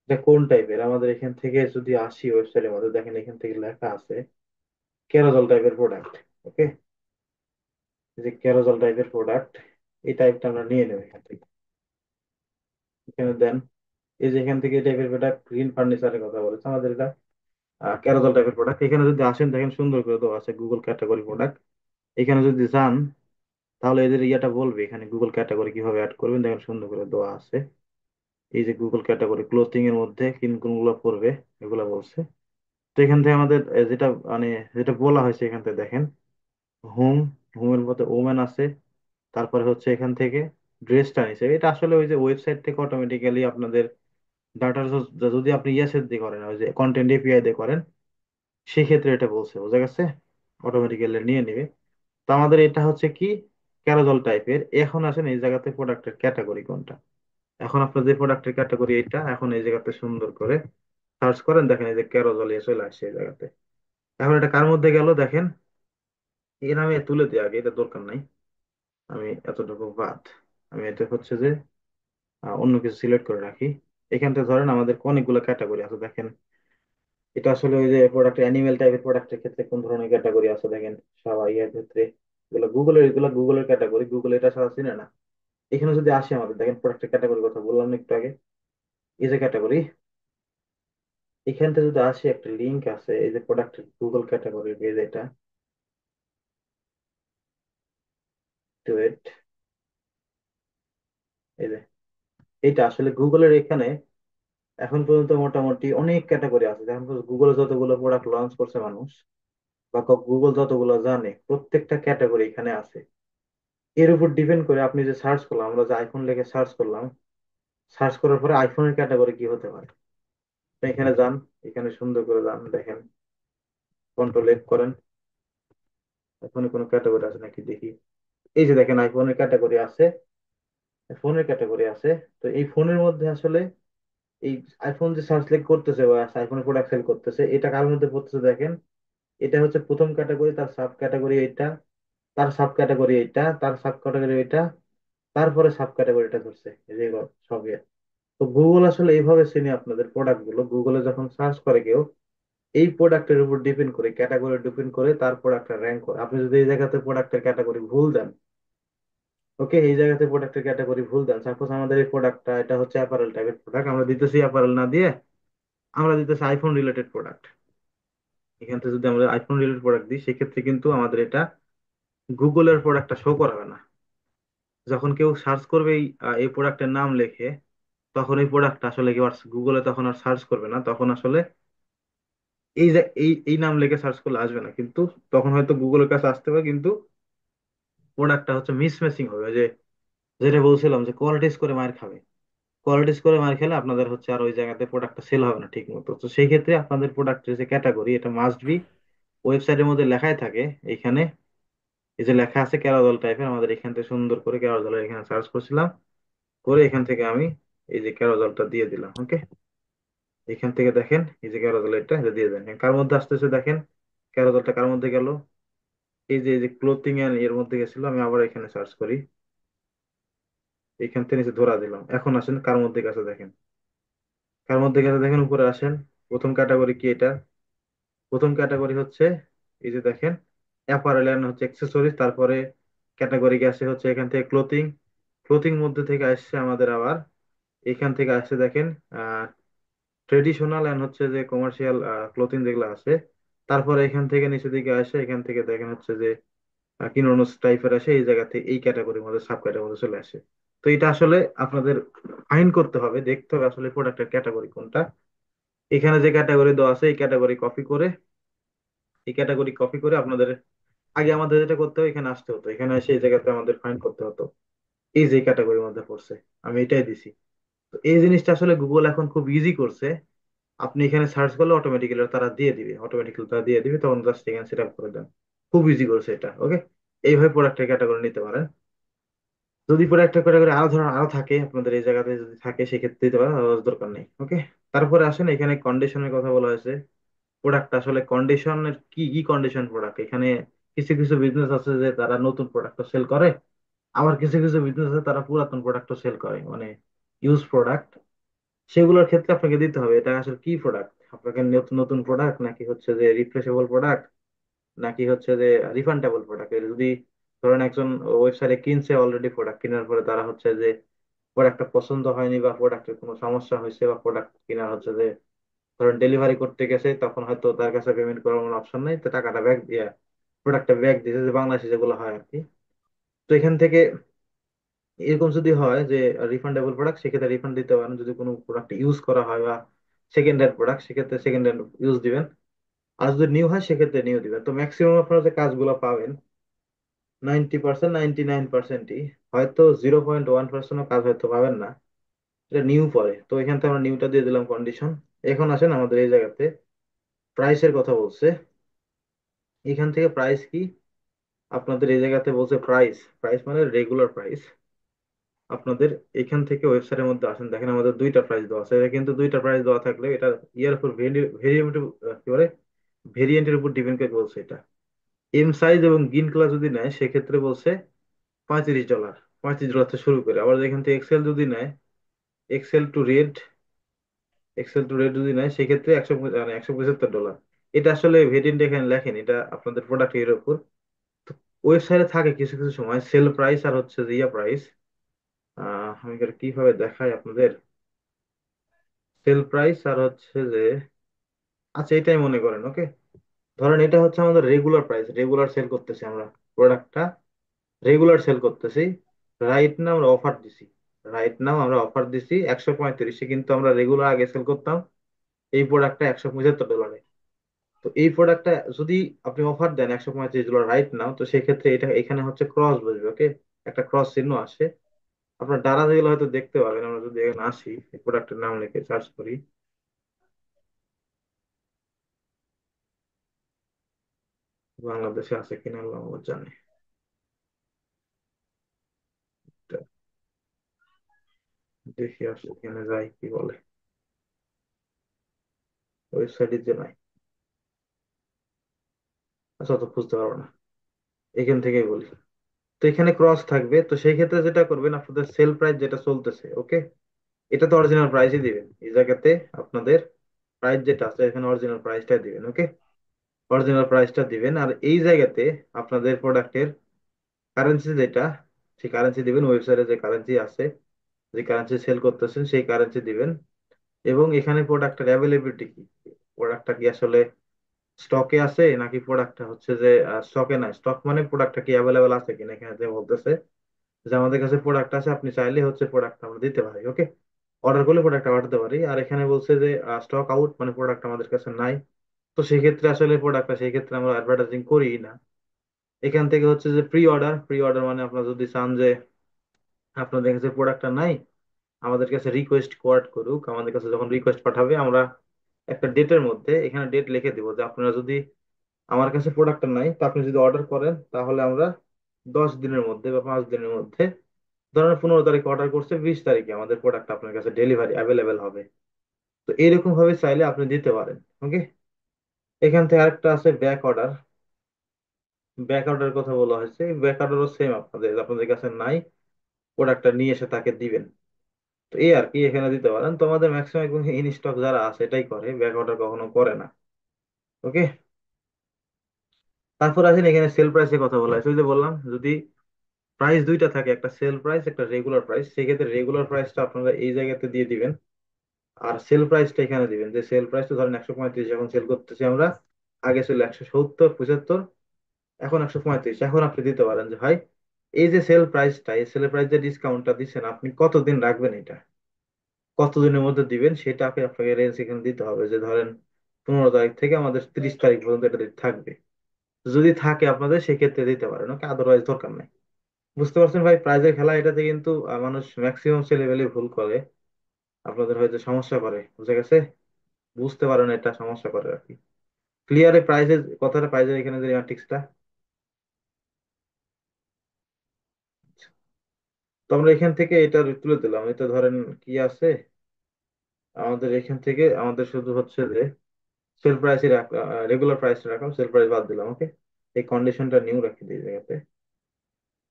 Speaker 1: এটা কোন টাইপের। আমাদের এখান থেকে যদি আসি ওয়েবসাইটের মধ্যে, দেখেন এখান থেকে লেখা আছে ক্যারোজল টাইপের প্রোডাক্ট, ওকে। যে ক্যারোজল টাইপের প্রোডাক্ট, এই টাইপটা আমরা নিয়ে নেব এখান থেকে। এখানে দেন, এই যে এখান থেকে এই টাইপের প্রোডাক্ট, গ্রিন ফার্নিচারের কথা বলেছে আমাদের এটা ক্যারোজল টাইপের প্রোডাক্ট। এখানে যদি আসেন, দেখেন সুন্দর করে দেওয়া আছে গুগল ক্যাটাগরি প্রোডাক্ট। এখানে যদি যান, তাহলে এদের ইয়াটা বলবে এখানে গুগল ক্যাটাগরি কিভাবে অ্যাড করবেন, দেখেন সুন্দর করে দেওয়া আছে। এই যে গুগল ক্যাটাগরি ক্লোথিং এর মধ্যে কোনগুলো পড়বে, এগুলা বলছে। তো এখান থেকে আমাদের যেটা মানে যেটা বলা হয়েছে, এখান থেকে দেখেন হোম, হোমের মধ্যে ওমেন আছে। তারপরে হচ্ছে এখান থেকে ড্রেসটা নিছে, এটা আসলে ওই যে ওয়েবসাইট থেকে অটোমেটিক্যালি আপনাদের ডাটা, যদি আপনি ইয়েসের দিয়ে করেন, ওই যে কন্টেন্ট এপিআই দিয়ে করেন, সেক্ষেত্রে এটা বলছে, বোঝা গেছে, অটোমেটিক্যালি নিয়ে নিবে। তো আমাদের এটা হচ্ছে কি ক্যারোজল টাইপের। এখন আসেন এই জায়গাতে প্রোডাক্টের ক্যাটাগরি কোনটা। এখন আপনার যে প্রোডাক্টের ক্যাটাগরি এটা, এখন এই জায়গাতে সুন্দর করে সার্চ করেন, দেখেন এই যে ক্যারোজল এ চলে আসছে এই জায়গাতে। এখন এটা কার মধ্যে গেল দেখেন, এর আমি তুলে দিই আগে, এটা দরকার নাই। আমি এতটুকু বাদ, আমি এটা হচ্ছে যে অন্য কিছু সিলেক্ট করে রাখি। এখান থেকে ধরেন আমাদের অনেকগুলো ক্যাটাগরি আছে, দেখেন এটা আসলে ওই যে প্রোডাক্ট অ্যানিমেল টাইপের প্রোডাক্টের ক্ষেত্রে কোন ধরনের ক্যাটাগরি আছে দেখেন, সবাই এর ক্ষেত্রে এগুলো গুগলের ক্যাটাগরি, গুগল এটা ছাড়া চিনে না। এখানে যদি আসি, আমাদের দেখেন প্রোডাক্টের ক্যাটাগরি কথা বললাম না একটু আগে, এই যে ক্যাটাগরি, এখান থেকে যদি আসি একটা লিঙ্ক আছে, এই যে প্রোডাক্ট গুগল ক্যাটাগরি পেজ, এটা টু ইট, এই যে এটা আসলে গুগলের এখানে এখন পর্যন্ত মোটামুটি অনেক ক্যাটাগরি আছে। এখন গুগলে যতগুলো প্রোডাক্ট লঞ্চ করছে মানুষ, বা গুগল যতগুলো জানে, প্রত্যেকটা ক্যাটাগরি এখানে আছে। এর উপর ডিপেন্ড করে আপনি যে সার্চ করলাম, আমরা যে আইফোন লিখে সার্চ করলাম, সার্চ করার পরে আইফোনের ক্যাটাগরি কি হতে পারে। তো এখানে যান, এখানে সুন্দর করে যান, দেখেন কন্ট্রোল এফ করেন, আইফোনে কোনো ক্যাটাগরি আছে নাকি দেখি। এই যে দেখেন আইফোনের ক্যাটাগরি আছে, ফোনের ক্যাটাগরি আছে। তো এই ফোনের মধ্যে আসলে এই আইফোন যে সার্চ লিঙ্ক করতেছে বা আইফোনের প্রোডাক্ট সেল করতেছে, এটা কার মধ্যে পড়তেছে দেখেন। এটা হচ্ছে প্রথম ক্যাটাগরি, তার সাব ক্যাটাগরি এটা, তার সাব ক্যাটাগরি এটা, তার সাব ক্যাটাগরি এটা, তারপরে সাব ক্যাটাগরিটা ধরছে, এই যে সবই। তো গুগল আসলে এইভাবে চিনে আপনাদের প্রোডাক্ট গুলো। গুগলে যখন সার্চ করে কেউ, এই প্রোডাক্টের উপর ডিপেন্ড করে, ক্যাটাগরি ডিপেন্ড করে তার প্রোডাক্টটা র্যাঙ্ক করে। আপনি যদি এই জায়গাতে প্রোডাক্টের ক্যাটাগরি ভুল দেন, ওকে, এই জায়গাতে প্রোডাক্টের ক্যাটাগরি ভুল দেন, সাপোজ আমাদের এই প্রোডাক্টটা এটা হচ্ছে অ্যাপারেল টাইপের প্রোডাক্ট, আমরা দিতেছি অ্যাপারেল না দিয়ে আমরা দিতেছি আইফোন রিলেটেড প্রোডাক্ট। এখান থেকে যদি আমরা আইফোন রিলেটেড প্রোডাক্ট দিই, সেক্ষেত্রে কিন্তু আমাদের এটা গুগলের প্রোডাক্টটা শো করাবে না। যখন কেউ সার্চ করবে এই প্রোডাক্টের নাম লেখে, তখন এই প্রোডাক্টটা আসলে কেউ আর গুগলে তখন আর সার্চ করবে না, তখন আসলে এই যে এই নাম লিখে সার্চ করলে আসবে না কিন্তু, তখন হয়তো গুগলের কাছে আসতে পারে কিন্তু প্রোডাক্টটা হচ্ছে মিসম্যাচিং হবে। ওই যে যেটা বলছিলাম যে কোয়ালিটি করে মার খাবে, কোয়ালিটি করে মার খেলে আপনাদের হচ্ছে আর ওই জায়গাতে প্রোডাক্টটা সেল হবে না ঠিক মতো। তো সেই ক্ষেত্রে আপনাদের প্রোডাক্টের যে ক্যাটাগরি, এটা মাস্ট বি ওয়েবসাইটের মধ্যে লেখাই থাকে। এইখানে এই যে লেখা আছে ক্যারাদল টাইপের, আমাদের এখান থেকে সুন্দর করে ক্যারাদলের এখানে সার্চ করছিলাম, করে এখান থেকে আমি এই যে ক্যারাদলটা দিয়ে দিলাম। ওকে, এখান থেকে দেখেন এই যে ক্যারাদল, এটা দিয়ে দেন। কার মধ্যে আসতেছে দেখেন, ক্যারাদলটা কার মধ্যে গেল, এই যে ক্লোথিং এর এর মধ্যে গেছিল। আমি আবার এখানে সার্চ করি, এখান থেকে নিচে ধরা দিলাম। এখন আসেন কার মধ্যে গেছে দেখেন, কার মধ্যে গেছে দেখেন, উপরে আসেন। প্রথম ক্যাটাগরি কি এটা? প্রথম ক্যাটাগরি হচ্ছে এই যে দেখেন অ্যাপারেল এন্ড হচ্ছে অ্যাক্সেসরিজ। তারপরে ক্যাটাগরি গেছে হচ্ছে এখান থেকে ক্লোথিং, ক্লোথিং মধ্যে থেকে আসছে আমাদের আবার এখান থেকে আসছে দেখেন ট্রেডিশনাল এন্ড হচ্ছে যে কমার্শিয়াল ক্লোথিং যেগুলো আছে। তারপরে এখান থেকে নিচের দিকে আসে, এখান থেকে দেখেন হচ্ছে যে কিনোনোস টাইপের আসে, এই জায়গাতে এই ক্যাটাগরির মধ্যে সাব ক্যাটাগরির মধ্যে চলে আসে। তো এটা আসলে আপনাদের ফাইন্ড করতে হবে, দেখতে হবে আসলে প্রোডাক্টের ক্যাটাগরি কোনটা। এখানে যে ক্যাটাগরি দেওয়া আছে এই ক্যাটাগরি কপি করে, এই ক্যাটাগরি কপি করে আপনাদের আগে আমাদের যেটা করতে হবে, এখানে আসতে হতো, এখানে এসে এই জায়গাতে আমাদের ফাইন্ড করতে হতো এই যে ক্যাটাগরির মধ্যে পড়ছে, আমি এটাই দিছি। তো এই জিনিসটা আসলে গুগল এখন খুব ইজি করছে। আপনি এখানে সার্চ করলে অটোমেটিক্যালি তারা দিয়ে দিবে, অটোমেটিক্যালি তারা দিয়ে দিবে, তখন জাস্ট এখানে সেট আপ করে দেন। খুব ইজি করছে এটা। ওকে, এইভাবে প্রোডাক্টের ক্যাটাগরি নিতে পারেন। যদি প্রোডাক্টের ক্যাটাগরি আরো ধরুন আরো থাকে আপনাদের এই জায়গাতে, যদি থাকে সেক্ষেত্রে দিতে পারেন, আদারওয়াইজ দরকার নেই। ওকে, তারপরে আসেন এখানে কন্ডিশনের কথা বলা হয়েছে। প্রোডাক্ট আসলে কন্ডিশনের কি কি কন্ডিশন প্রোডাক্ট, এখানে কিছু কিছু বিজনেস আছে যে তারা নতুন প্রোডাক্ট সেল করে, আবার কিছু কিছু বিজনেস আছে তারা পুরাতন প্রোডাক্ট সেল করে, মানে ইউজ প্রোডাক্ট। সেগুলোর ক্ষেত্রে আপনাকে দিতে হবে এটা আসলে কি প্রোডাক্ট, আপনাকে নতুন নতুন প্রোডাক্ট নাকি হচ্ছে যে রিপ্লেসেবল প্রোডাক্ট, নাকি হচ্ছে যে রিফান্ডেবল প্রোডাক্ট। যদি ধরেন একজন ওয়েবসাইটে কিনছে অলরেডি, প্রোডাক্ট কেনার পরে তারা হচ্ছে যে প্রোডাক্টটা পছন্দ হয়নি বা প্রোডাক্টের কোনো সমস্যা হয়েছে, বা প্রোডাক্ট কেনার হচ্ছে যে ধরেন ডেলিভারি করতে গেছে, তখন হয়তো তার কাছে পেমেন্ট করার কোনো অপশন নেই, তো টাকাটা ব্যাক দিয়ে প্রোডাক্টটা ব্যাক দিয়েছে, যে বাংলাদেশে যেগুলো হয় আর কি। তো এখান থেকে এরকম যদি হয় যে রিফান্ডেবল প্রোডাক্ট, সেক্ষেত্রে রিফান্ড দিতে পারেন। যদি কোনো প্রোডাক্ট ইউজ করা হয় বা সেকেন্ড হ্যান্ড প্রোডাক্ট, সেক্ষেত্রে সেকেন্ড হ্যান্ড ইউজ দিবেন। আর যদি নিউ হয় সেক্ষেত্রে নিউ দিবেন। তো ম্যাক্সিমাম আপনারা যে কাজগুলো পাবেন 90%, 99%ই, হয়তো 0.1% কাজ হয়তো পাবেন না, এটা নিউ পড়ে। তো এখান থেকে আমরা নিউটা দিয়ে দিলাম কন্ডিশন। এখন আসেন আমাদের এই জায়গাতে প্রাইসের কথা বলছে, এখান থেকে প্রাইস কি আপনাদের এই জায়গাতে বলছে প্রাইস, প্রাইস মানে রেগুলার প্রাইস। আপনাদের এখান থেকে ওয়েবসাইটের মধ্যে আসেন, দেখেন আমাদের দুইটা প্রাইস দেওয়া আছে। এটা কিন্তু দুইটা প্রাইস দেওয়া থাকলে এটা ইয়ার উপর ভেরিয়েন্ট কি বলে ভেরিয়েন্টের উপর ডিপেন্ড করে বলছে এটা। এম সাইজ এবং গ্রিন কালার যদি নেয় সেক্ষেত্রে বলছে $35, $35 থেকে শুরু করে। আবার এখান থেকে এক্সেল যদি নেয়, excel to read, excel to read যদি নেয় সেক্ষেত্রে 175 ডলার। এটা আসলে ভেরিয়েন্ট এখানে লেখেন, এটা আপনাদের প্রোডাক্ট এর উপর। ওয়েবসাইটে থাকে কিছু কিছু সময় সেল প্রাইস আর হচ্ছে যে ইয়া প্রাইস। আমি এটা কিভাবে দেখাই আপনাদের, সেল প্রাইস আর হচ্ছে যে, আচ্ছা এটাই মনে করেন। ওকে, ধরেন এটা হচ্ছে আমাদের রেগুলার প্রাইস, রেগুলার সেল করতেছি আমরা প্রোডাক্টটা, রেগুলার সেল করতেছি। রাইট নাও আমরা অফার দিছি, রাইট নাও আমরা অফার দিছি 135-এ, কিন্তু আমরা রেগুলার আগে সেল করতাম এই প্রোডাক্টটা $175। তো এই প্রোডাক্টটা যদি আপনি অফার দেন $135 রাইট নাও, তো সেক্ষেত্রে এটা এখানে হচ্ছে ক্রস বসবে। ওকে, একটা ক্রস চিহ্ন আসে, আপনার ডাটা যেগুলো হয়তো দেখতে পাবেন। আমরা যদি এখানে আসি, এই প্রোডাক্টের নাম লিখে সার্চ করি, বাংলাদেশে আছে কিনা আল্লাহ জানে। তা দেখি আসলে এখানে যাই কি বলে, ওয়েবসাইটে যে নাই, আচ্ছা তো খুঁজতে পারবো না, এখান থেকেই বলি। তো এখানে ক্রস থাকবে, তো সেই ক্ষেত্রে যেটা করবেন আপনাদের সেল প্রাইস যেটা চলতেছে, ওকে, এটা তো অরিজিনাল প্রাইসই দিবেন এই জায়গাতে। আপনাদের প্রাইস যেটা আছে এখানে অরিজিনাল প্রাইসটা দিবেন। ওকে, অরিজিনাল প্রাইসটা দিবেন। আর এই জায়গাতে আপনাদের প্রোডাক্টের কারেন্সি যেটা, সেই কারেন্সি দিবেন। ওয়েবসাইটে যে কারেন্সি আছে, যে কারেন্সি সেল করতেছেন সেই কারেন্সি দিবেন। এবং এখানে প্রোডাক্টের অ্যাভেলেবিলিটি কি, প্রোডাক্টটা কি আসলে স্টকে আছে নাকি প্রোডাক্টটা হচ্ছে যে স্টকে নাই। স্টক মানে প্রোডাক্টটা কি অ্যাভেলেবেল আছে কিনা, এখানে যে বলতেছে যে আমাদের কাছে প্রোডাক্ট আছে, আপনি চাইলে হচ্ছে প্রোডাক্ট আমরা দিতে পারি। ওকে, অর্ডার করলে প্রোডাক্ট পাঠাতে পারি। আর এখানে বলছে যে স্টক আউট, মানে প্রোডাক্ট আমাদের কাছে নাই। তো সেই ক্ষেত্রে আসলে প্রোডাক্টটা সেই ক্ষেত্রে আমরা অ্যাডভার্টাইজিং করি না। এখান থেকে হচ্ছে যে প্রি অর্ডার, প্রি অর্ডার মানে আপনারা যদি চান যে আপনাদের কাছে প্রোডাক্টটা নাই, আমাদের কাছে রিকোয়েস্ট কোয়াড করুক, আমাদের কাছে যখন রিকোয়েস্ট পাঠাবে আমরা একটা ডেটের মধ্যে এখানে ডেট লিখে দিব যে আপনারা যদি আমার কাছে প্রোডাক্টটা নাই তা আপনি যদি অর্ডার করেন তাহলে আমরা 10 দিনের মধ্যে বা 5 দিনের মধ্যে, ধরেন 15 তারিখে অর্ডার করছে, 20 তারিখে আমাদের প্রোডাক্ট আপনার কাছে ডেলিভারি অ্যাভেলেবেল হবে। তো এইরকম ভাবে চাইলে আপনি দিতে পারেন। ওকে। এখান থেকে আরেকটা আছে ব্যাক অর্ডার। ব্যাক অর্ডার কথা বলা হয়েছে, ব্যাক অর্ডারও সেম, আপনাদের আপনাদের কাছে নাই, প্রোডাক্টটা নিয়ে এসে তাকে দিবেন। তো এই আর কি, এখানে দিতে পারেন। তোমাদের ম্যাক্সিমাম ইন স্টক যারা আছে এটাই করে, ব্যাক অর্ডার কখনো করে না। ওকে। তারপর আছেন এখানে সেল প্রাইসের কথা বলা হয়েছে। ওই যে বললাম, যদি প্রাইস দুইটা থাকে, একটা সেল প্রাইস একটা রেগুলার প্রাইস, সেক্ষেত্রে রেগুলার প্রাইসটা আপনারা এই জায়গাতে দিয়ে দিবেন, আর সেল প্রাইসটা এখানে দিবেন। যে সেল প্রাইসটা ধরেন 135, এখন সেল করতেছি আমরা, আগে ছিল 170 75, এখন 135, এখন আপনি দিতে পারেন যে ভাই এই যে সেল প্রাইসটা, এই সেল প্রাইস যে ডিসকাউন্টটা দিচ্ছেন আপনি কতদিন রাখবেন, এটা কতদিনের মধ্যে দিবেন সেটা আপনাকে রেঞ্জ এখানে দিতে হবে। যে ধরেন 15 তারিখ থেকে আমাদের 30 তারিখ পর্যন্ত এটা থাকবে, যদি থাকে আপনাদের সেক্ষেত্রে দিতে পারেন। ওকে, আদারওয়াইজ দরকার নাই। বুঝতে পারছেন ভাই, প্রাইজের খেলা এটাতে কিন্তু মানুষ ম্যাক্সিমাম ছেলেবেলে ভুল করে, আপনাদের হয়তো সমস্যা করে, বুঝে গেছে? বুঝতে পারেন এটা সমস্যা করে আর কি। ক্লিয়ারে প্রাইজের কথাটা, প্রাইজের এখানে যে ম্যাট্রিক্সটা, তো আমরা এখান থেকে এটা তুলে দিলাম। এটা ধরেন কি আছে, আমাদের এখান থেকে আমাদের শুধু হচ্ছে যে সেল প্রাইসই রেগুলার প্রাইস রাখলাম, সেল প্রাইস বাদ দিলাম। ওকে, এই কন্ডিশনটা নিউ রাখি দিই এই জায়গাতে।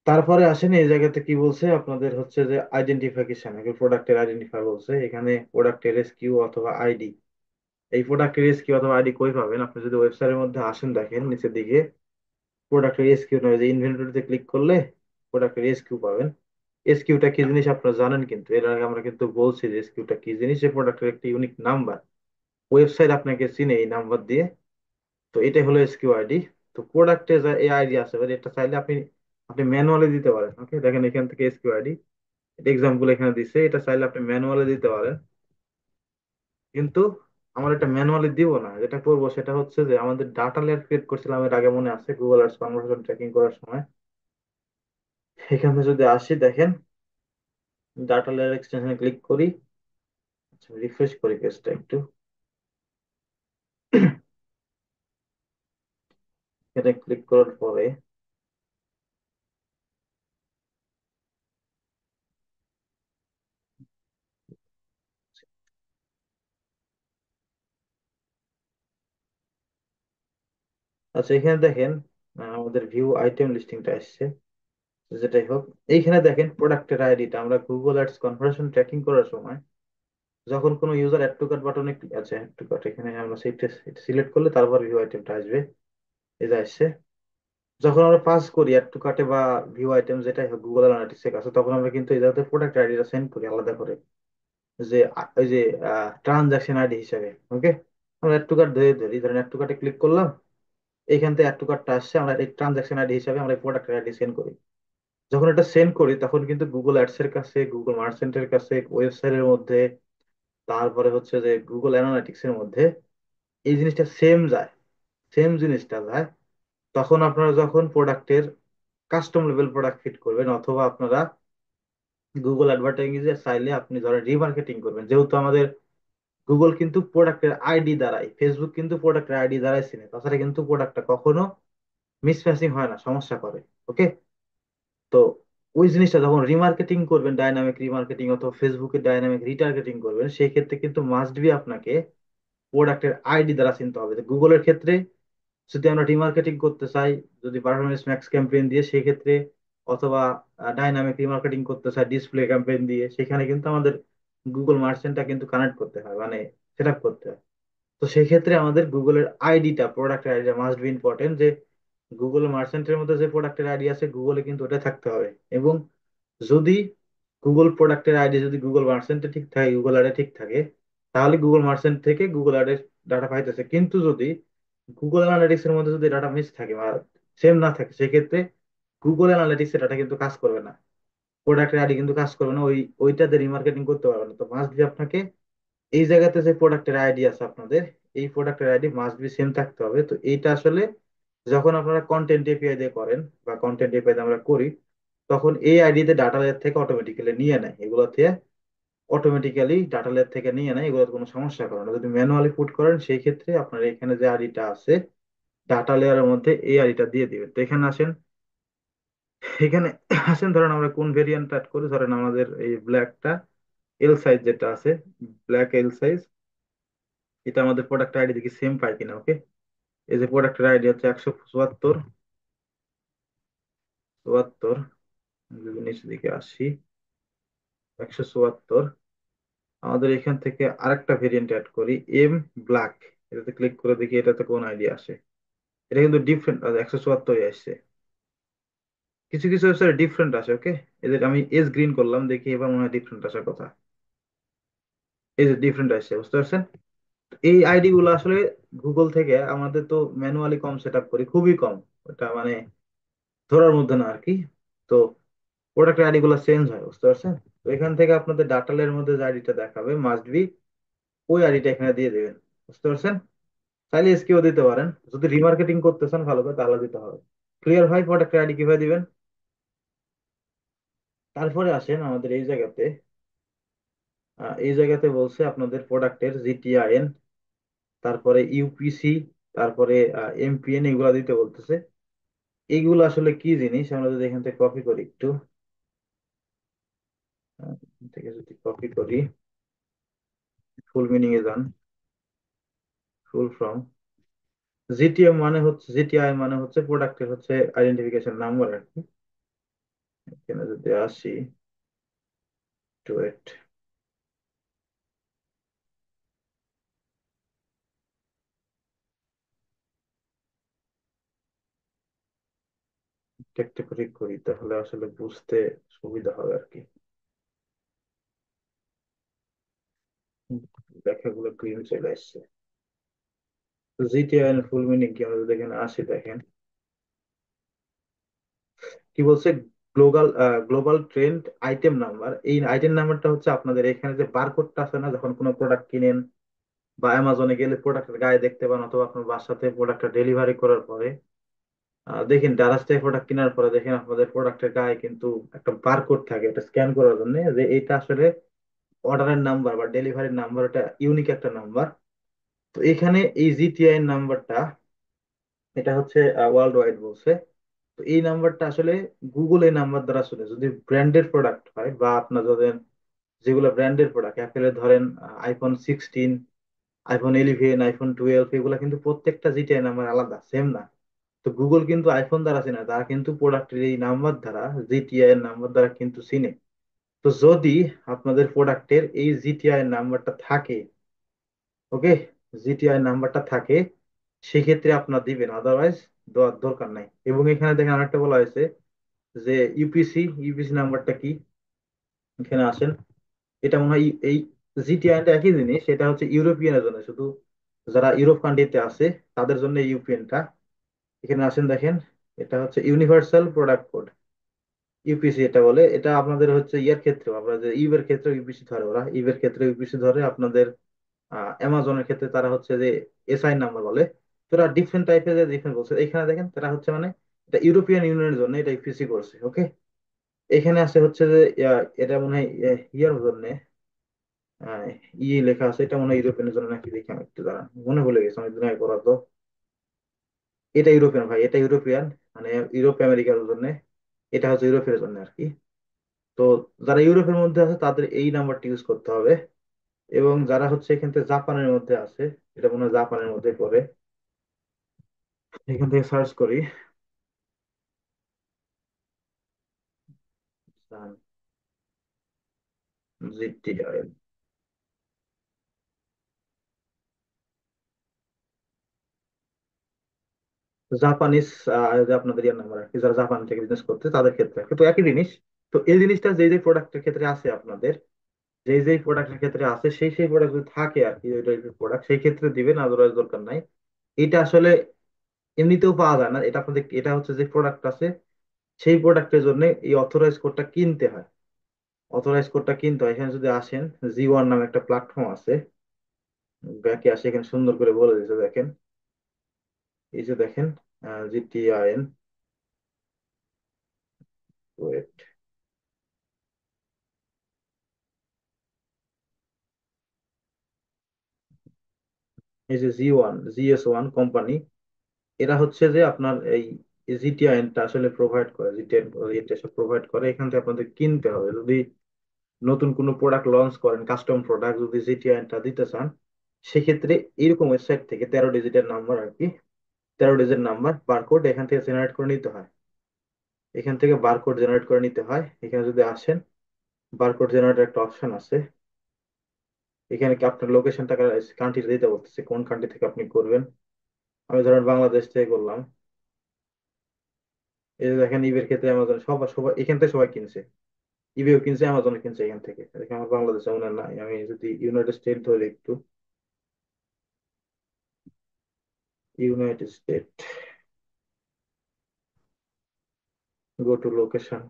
Speaker 1: তারপরে আসেন এই জায়গাতে কি বলছে আপনাদের হচ্ছে যে আইডেন্টিফিকেশন, প্রোডাক্টের আইডেন্টিফাই বলছে এখানে, প্রোডাক্টের এসকিউ অথবা আইডি। এই প্রোডাক্টের এসকিউ অথবা আইডি কই পাবেন, আপনি যদি ওয়েবসাইটের মধ্যে আসেন দেখেন নিচের দিকে প্রোডাক্টের এসকিউ নয়, যে ইনভেন্টরিতে ক্লিক করলে প্রোডাক্টের এসকিউ পাবেন। এসকিউটা কি জিনিস আপনারা জানেন, কিন্তু এর আগে আমরা কিন্তু বলছি যে এসকিউটা কি জিনিস, এই প্রোডাক্টের একটি ইউনিক নাম্বার, ওয়েবসাইট আপনাকে চিনে এই নাম্বার দিয়ে। তো এটাই হলো এসকিউ আইডি। তো প্রোডাক্টে যা এই আইডি আছে এবার এটা চাইলে আপনি আপনি ম্যানুয়ালি দিতে পারেন। ওকে, দেখেন এখান থেকে এসকিউ আইডি, এক্সাম্পল এখানে দিছে, এটা চাইলে আপনি ম্যানুয়ালি দিতে পারেন। কিন্তু আমরা এটা ম্যানুয়ালি দিব না, যেটা করবো সেটা হচ্ছে যে আমাদের ডাটা লেয়ার ক্রিয়েট করছিলাম এর আগে, মনে আছে গুগল আর্টস কনভার্সন ট্র্যাকিং করার সময়। এখানে যদি আসি দেখেন, ডাটা লেয়ার এক্সটেনশনে ক্লিক করি, আচ্ছা রিফ্রেশ করি পেজটা একটু, এটা ক্লিক করার পরে আচ্ছা এখানে দেখেন আমাদের ভিউ আইটেম লিস্টিংটা আসছে। যেটাই হোক, এইখানে দেখেন প্রোডাক্টের আইডিটা আমরা গুগল অ্যাডস কনভার্সন ট্র্যাকিং করার সময় যখন কোনো ইউজার অ্যাড টু কার্ট বাটনে, আছে অ্যাড টু কার্ট, এখানে আমরা সেইটা সিলেক্ট করলে তারপর ভিউ আইটেমটা আসবে, এই যে আসছে। যখন আমরা পাস করি অ্যাড টু কার্টে বা ভিউ আইটেম যেটাই হোক গুগল অ্যানালিটিক্স এর কাছে, তখন আমরা কিন্তু এই জায়গাতে প্রোডাক্ট আইডিটা সেন্ড করি আলাদা করে, যে ওই যে ট্রানজাকশন আইডি হিসাবে। ওকে, আমরা অ্যাড টু কার্ট ধরে ধরি, ধরেন অ্যাড টু কার্টে ক্লিক করলাম, এইখান থেকে অ্যাড টু কার্টটা আসছে, আমরা এই ট্রানজাকশন আইডি হিসাবে আমরা প্রোডাক্ট আইডি সেন্ড করি। যখন এটা সেন্ড করি তখন কিন্তু গুগল অ্যাডস এর কাছে, গুগল মার্চেন্টের কাছে, ওয়েবসাইটের মধ্যে, তারপরে হচ্ছে যে গুগল অ্যানালিটিক্স এর মধ্যে এই জিনিসটা সেম যায়, সেম জিনিসটা যায়। তখন আপনারা যখন প্রোডাক্টের কাস্টম লেভেল প্রোডাক্ট ফিট করবেন, অথবা আপনারা গুগল অ্যাডভার্টাইজিং এ চাইলে আপনি ধরেন রিমার্কেটিং করবেন, যেহেতু আমাদের গুগল কিন্তু প্রোডাক্টের আইডি দ্বারাই, ফেসবুক কিন্তু প্রোডাক্টের আইডি দ্বারাই চিনে, তাছাড়া কিন্তু প্রোডাক্টটা কখনো মিসম্যাচিং হয় না, সমস্যা করে। ওকে। তো ওই জিনিসটা যখন রিমার্কেটিং করবেন, ডাইনামিক রিমার্কেটিং অথবা ফেসবুকে ডাইনামিক রিটার্গেটিং করবেন, সেই ক্ষেত্রে কিন্তু মাস্ট বি আপনাকে প্রোডাক্টের আইডি দ্বারা চিনতে হবে। গুগলের ক্ষেত্রে যদি আমরা রিমার্কেটিং করতে চাই, যদি পারফরমেন্স ম্যাক্স ক্যাম্পেইন দিয়ে সেই ক্ষেত্রে, অথবা ডাইনামিক রিমার্কেটিং করতে চাই ডিসপ্লে ক্যাম্পেইন দিয়ে, সেখানে কিন্তু আমাদের গুগল মার্চেন্টটা কিন্তু কানেক্ট করতে হয়, মানে সেট আপ করতে হয়। তো সেই ক্ষেত্রে আমাদের গুগলের আইডিটা, প্রোডাক্টের আইডিটা মাস্ট বি ইম্পর্টেন্ট, যে গুগল মার্চেন্টের মধ্যে যে প্রোডাক্টের আইডি আছে গুগলে কিন্তু ওটা থাকতে হবে। এবং যদি গুগল প্রোডাক্টের আইডি যদি গুগল মার্চেন্টে ঠিক থাকে, গুগল অ্যাডে ঠিক থাকে, তাহলে গুগল মার্চেন্ট থেকে গুগল অ্যাডের ডাটা পাইতেছে। কিন্তু যদি গুগল অ্যানালিটিক্স এর মধ্যে যদি ডাটা মিস থাকে বা সেম না থাকে, সেক্ষেত্রে গুগল অ্যানালিটিক্স এর ডাটা কিন্তু কাজ করবে না, প্রোডাক্টের আইডি কিন্তু কাজ করবে না, ওইটাতে রিমার্কেটিং করতে পারবে না। তো মাস্ট বি আপনাকে এই জায়গাতে যে প্রোডাক্টের আইডি আছে আপনাদের, এই প্রোডাক্টের আইডি মাস্ট বি সেম থাকতে হবে। তো এইটা আসলে যখন আপনারা কন্টেন্ট এপিআই দিয়ে করেন বা কন্টেন্ট এপিআই দিয়ে আমরা করি, তখন এই আইডিতে ডাটা লেয়ার থেকে অটোমেটিক্যালি নিয়ে নেয়, এগুলো থেকে অটোমেটিক্যালি ডাটা লেয়ার থেকে নিয়ে নেয়, এগুলো কোনো সমস্যা করে না। যদি ম্যানুয়ালি পুট করেন সেই ক্ষেত্রে আপনার এখানে যে আইডিটা আছে ডাটা লেয়ারের মধ্যে এই আইডিটা দিয়ে দিবেন। তো এখানে আসেন, এখানে আসেন, ধরেন আমরা কোন ভেরিয়েন্ট অ্যাড করি, ধরেন আমাদের এই ব্ল্যাকটা এল সাইজ যেটা আছে, ব্ল্যাক এল সাইজ, এটা আমাদের প্রোডাক্ট আইডি দেখি সেম পাই কিনা। ওকে, এই যে প্রোডাক্টের আইডি হচ্ছে 174 চুয়াত্তর, যদি নিচের দিকে আসি 174, আমাদের এখান থেকে আরেকটা ভেরিয়েন্ট অ্যাড করি এম ব্ল্যাক, এটাতে ক্লিক করে দেখি এটাতে কোন আইডি আসে। এটা কিন্তু ডিফারেন্ট, 174 আসছে। কিছু কিছু ওয়েবসাইটে ডিফারেন্ট আসে। ওকে, এদের আমি এস গ্রিন করলাম, দেখি এবার মনে হয় ডিফারেন্ট আসার কথা। এই যে ডিফারেন্ট আসছে, বুঝতে পারছেন? এই আইডি গুলো আসলে গুগল থেকে আমাদের তো ম্যানুয়ালি কম সেট আপ করি, খুবই কম, ওটা মানে ধরার মধ্যে না আর কি। তো প্রোডাক্ট আইডি গুলো চেঞ্জ হয়, বুঝতে পারছেন? তো এখান থেকে আপনাদের ডাটালের মধ্যে যে আইডিটা দেখাবে মাস্ট বি ওই আইডিটা এখানে দিয়ে দেবেন, বুঝতে পারছেন? চাইলে এসকেও দিতে পারেন, যদি রিমার্কেটিং করতেছেন ভালো করে তাহলে দিতে হবে। ক্লিয়ার ভাই, প্রোডাক্ট আইডি কিভাবে দিবেন? তারপরে আসেন আমাদের এই জায়গাতে, এই জায়গাতে বলছে আপনাদের প্রোডাক্টের জিটিআইএন, তারপরে ইউপিসি, তারপরে এমপিএন, এগুলা দিতে বলতেছে। এইগুলো আসলে কি জিনিস আমরা যদি এখান থেকে কপি করি একটু, এখান থেকে যদি কপি করি, ফুল মিনিং এ যান, ফুল ফর্ম, জিটিএম মানে হচ্ছে, জিটিআই মানে হচ্ছে প্রোডাক্টের হচ্ছে আইডেন্টিফিকেশন নাম্বার আর কি। এখানে যদি আসি, টু এট, একটা ক্লিক করি তাহলে আসলে বুঝতে সুবিধা হবে আর কি। লেখাগুলো ক্লিন চলে আসছে। জিটিআই এর ফুল মিনিং কি আমরা যদি এখানে আসি, দেখেন কি বলছে, global global trend item number. এই আইটেম নাম্বারটা হচ্ছে আপনাদের এখানে যে বারকোডটা আছে না, যখন কোনো প্রোডাক্ট কিনেন বা অ্যামাজনে গেলে প্রোডাক্টের গায়ে দেখতে পান, অথবা আপনার বাসাতে প্রোডাক্টটা ডেলিভারি করার পরে দেখেন, ডারাজ থেকে প্রোডাক্ট কেনার পরে দেখেন আপনাদের প্রোডাক্টের গায়ে কিন্তু একটা বারকোড থাকে, এটা স্ক্যান করার জন্য, যে এটা আসলে অর্ডারের নাম্বার বা ডেলিভারির নাম্বার, এটা ইউনিক একটা নাম্বার। তো এখানে এই জিটিআই নাম্বারটা, এটা হচ্ছে ওয়ার্ল্ড ওয়াইড বলছে। তো এই নাম্বারটা আসলে গুগল এই নাম্বার দ্বারা শুনে, যদি ব্র্যান্ডেড প্রোডাক্ট হয় বা আপনার ধরেন যেগুলো ব্র্যান্ডেড প্রোডাক্ট, অ্যাপেলের ধরেন আইফোন 16, আইফোন 11, আইফোন 12, এগুলো কিন্তু প্রত্যেকটা জিটিআই নাম্বার আলাদা, সেম না। তো গুগল কিন্তু আইফোন দ্বারা চিনে না, তারা কিন্তু প্রোডাক্টের এই নাম্বার দ্বারা, জিটিআই এর নাম্বার দ্বারা কিন্তু চিনে। তো যদি আপনাদের প্রোডাক্টের এই জিটিআই এর নাম্বারটা থাকে, ওকে, জিটিআই নাম্বারটা থাকে, সেক্ষেত্রে আপনার দিবেন, আদারওয়াইজ দেওয়ার দরকার নাই। এবং এখানে দেখেন আরেকটা বলা হয়েছে যে ইউপিসি, ইউপিসি নাম্বারটা কি, এখানে আসেন, এটা মনে হয় এই জিটিআইটা একই জিনিস, এটা হচ্ছে ইউরোপিয়ানের জন্য শুধু, যারা ইউরোপ কান্ট্রিতে আছে তাদের জন্য ইউপিএনটা। এখানে আসেন দেখেন, এটা হচ্ছে ইউনিভার্সাল প্রোডাক্ট কোড, ইউপিসি এটা বলে। এটা আপনাদের হচ্ছে ইয়ের ক্ষেত্রে, আপনার যে ইবের ক্ষেত্রে ইউপিসি ধরে, ওরা ইবের ক্ষেত্রে ইউপিসি ধরে, আপনাদের অ্যামাজনের ক্ষেত্রে তারা হচ্ছে যে এসআই নাম্বার বলে। তো এরা ডিফারেন্ট টাইপের যে ডিফারেন্ট বলছে, এখানে দেখেন তারা হচ্ছে মানে এটা ইউরোপিয়ান ইউনিয়নের জন্য এটা ইউপিসি করছে। ওকে, এখানে আছে হচ্ছে যে এটা মনে হয় ইয়ার জন্য, আহ, লেখা আছে, এটা মনে হয় ইউরোপিয়ানের জন্য নাকি, দেখি আমি একটু দাঁড়ান, মনে ভুলে গেছে অনেক দিন আগে করা তো। এটা ইউরোপিয়ান ভাই, এটা ইউরোপিয়ান, মানে ইউরোপ আমেরিকার জন্য, এটা হচ্ছে ইউরোপের জন্য আর কি। তো যারা ইউরোপের মধ্যে আছে তাদের এই নাম্বারটি ইউজ করতে হবে। এবং যারা হচ্ছে এখান থেকে জাপানের মধ্যে আছে, এটা মনে হয় জাপানের মধ্যে পড়ে, এখান থেকে সার্চ করি, জিটিআই, জাপানিজ, যে আপনাদের ইয়ার নাম্বার আর কি, যারা জাপান থেকে বিজনেস করতে তাদের ক্ষেত্রে কিন্তু একই জিনিস। তো এই জিনিসটা যে যে প্রোডাক্টের ক্ষেত্রে আছে আপনাদের, যে যে প্রোডাক্টের ক্ষেত্রে আছে সেই সেই প্রোডাক্ট যদি থাকে আর কি, ওই টাইপের প্রোডাক্ট, সেই ক্ষেত্রে দিবেন, আদারওয়াইজ দরকার নাই। এটা আসলে এমনিতেও পাওয়া যায় না, এটা আপনাদের, এটা হচ্ছে যে প্রোডাক্ট আছে সেই প্রোডাক্টের জন্য এই অথরাইজ কোডটা কিনতে হয়। অথরাইজ কোডটা কিনতে হয়, এখানে যদি আসেন, জি1 নামে একটা প্ল্যাটফর্ম আছে, ব্যাকে আসে, এখানে সুন্দর করে বলে দিয়েছে দেখেন। এই যে দেখেন, জিটিআইএন, ওয়েট, এই যে GS1 কোম্পানি, এরা হচ্ছে যে আপনার এই জিটিআইএনটা আসলে প্রোভাইড করে, জিটিআইএন এটা সব প্রোভাইড করে। এখান থেকে আপনাদের কিনতে হবে যদি নতুন কোনো প্রোডাক্ট লঞ্চ করেন, কাস্টম প্রোডাক্ট যদি জিটিআইএনটা দিতে চান, সেক্ষেত্রে এরকম ওয়েবসাইট থেকে 13 ডিজিটের নাম্বার আর কি, 13 ডিজিট নাম্বার বারকোড এখান থেকে জেনারেট করে নিতে হয়। এখান থেকে বারকোড জেনারেট করে নিতে হয়। এখানে যদি আসেন, বারকোড জেনারেটর একটা অপশন আছে। এখানে কি আপনার লোকেশনটা, কান্ট্রিটা দিতে বলতেছে, কোন কান্ট্রি থেকে আপনি করবেন। আমি ধরেন বাংলাদেশ থেকে করলাম। এই যে দেখেন, ইবের ক্ষেত্রে অ্যামাজন, সবাই সবাই এখান থেকে সবাই কিনছে। ইবেও কিনছে, অ্যামাজনও কিনছে এখান থেকে। দেখেন আমার বাংলাদেশে মনে হয় নাই। আমি যদি ইউনাইটেড স্টেট ধরি একটু, United state, go to location.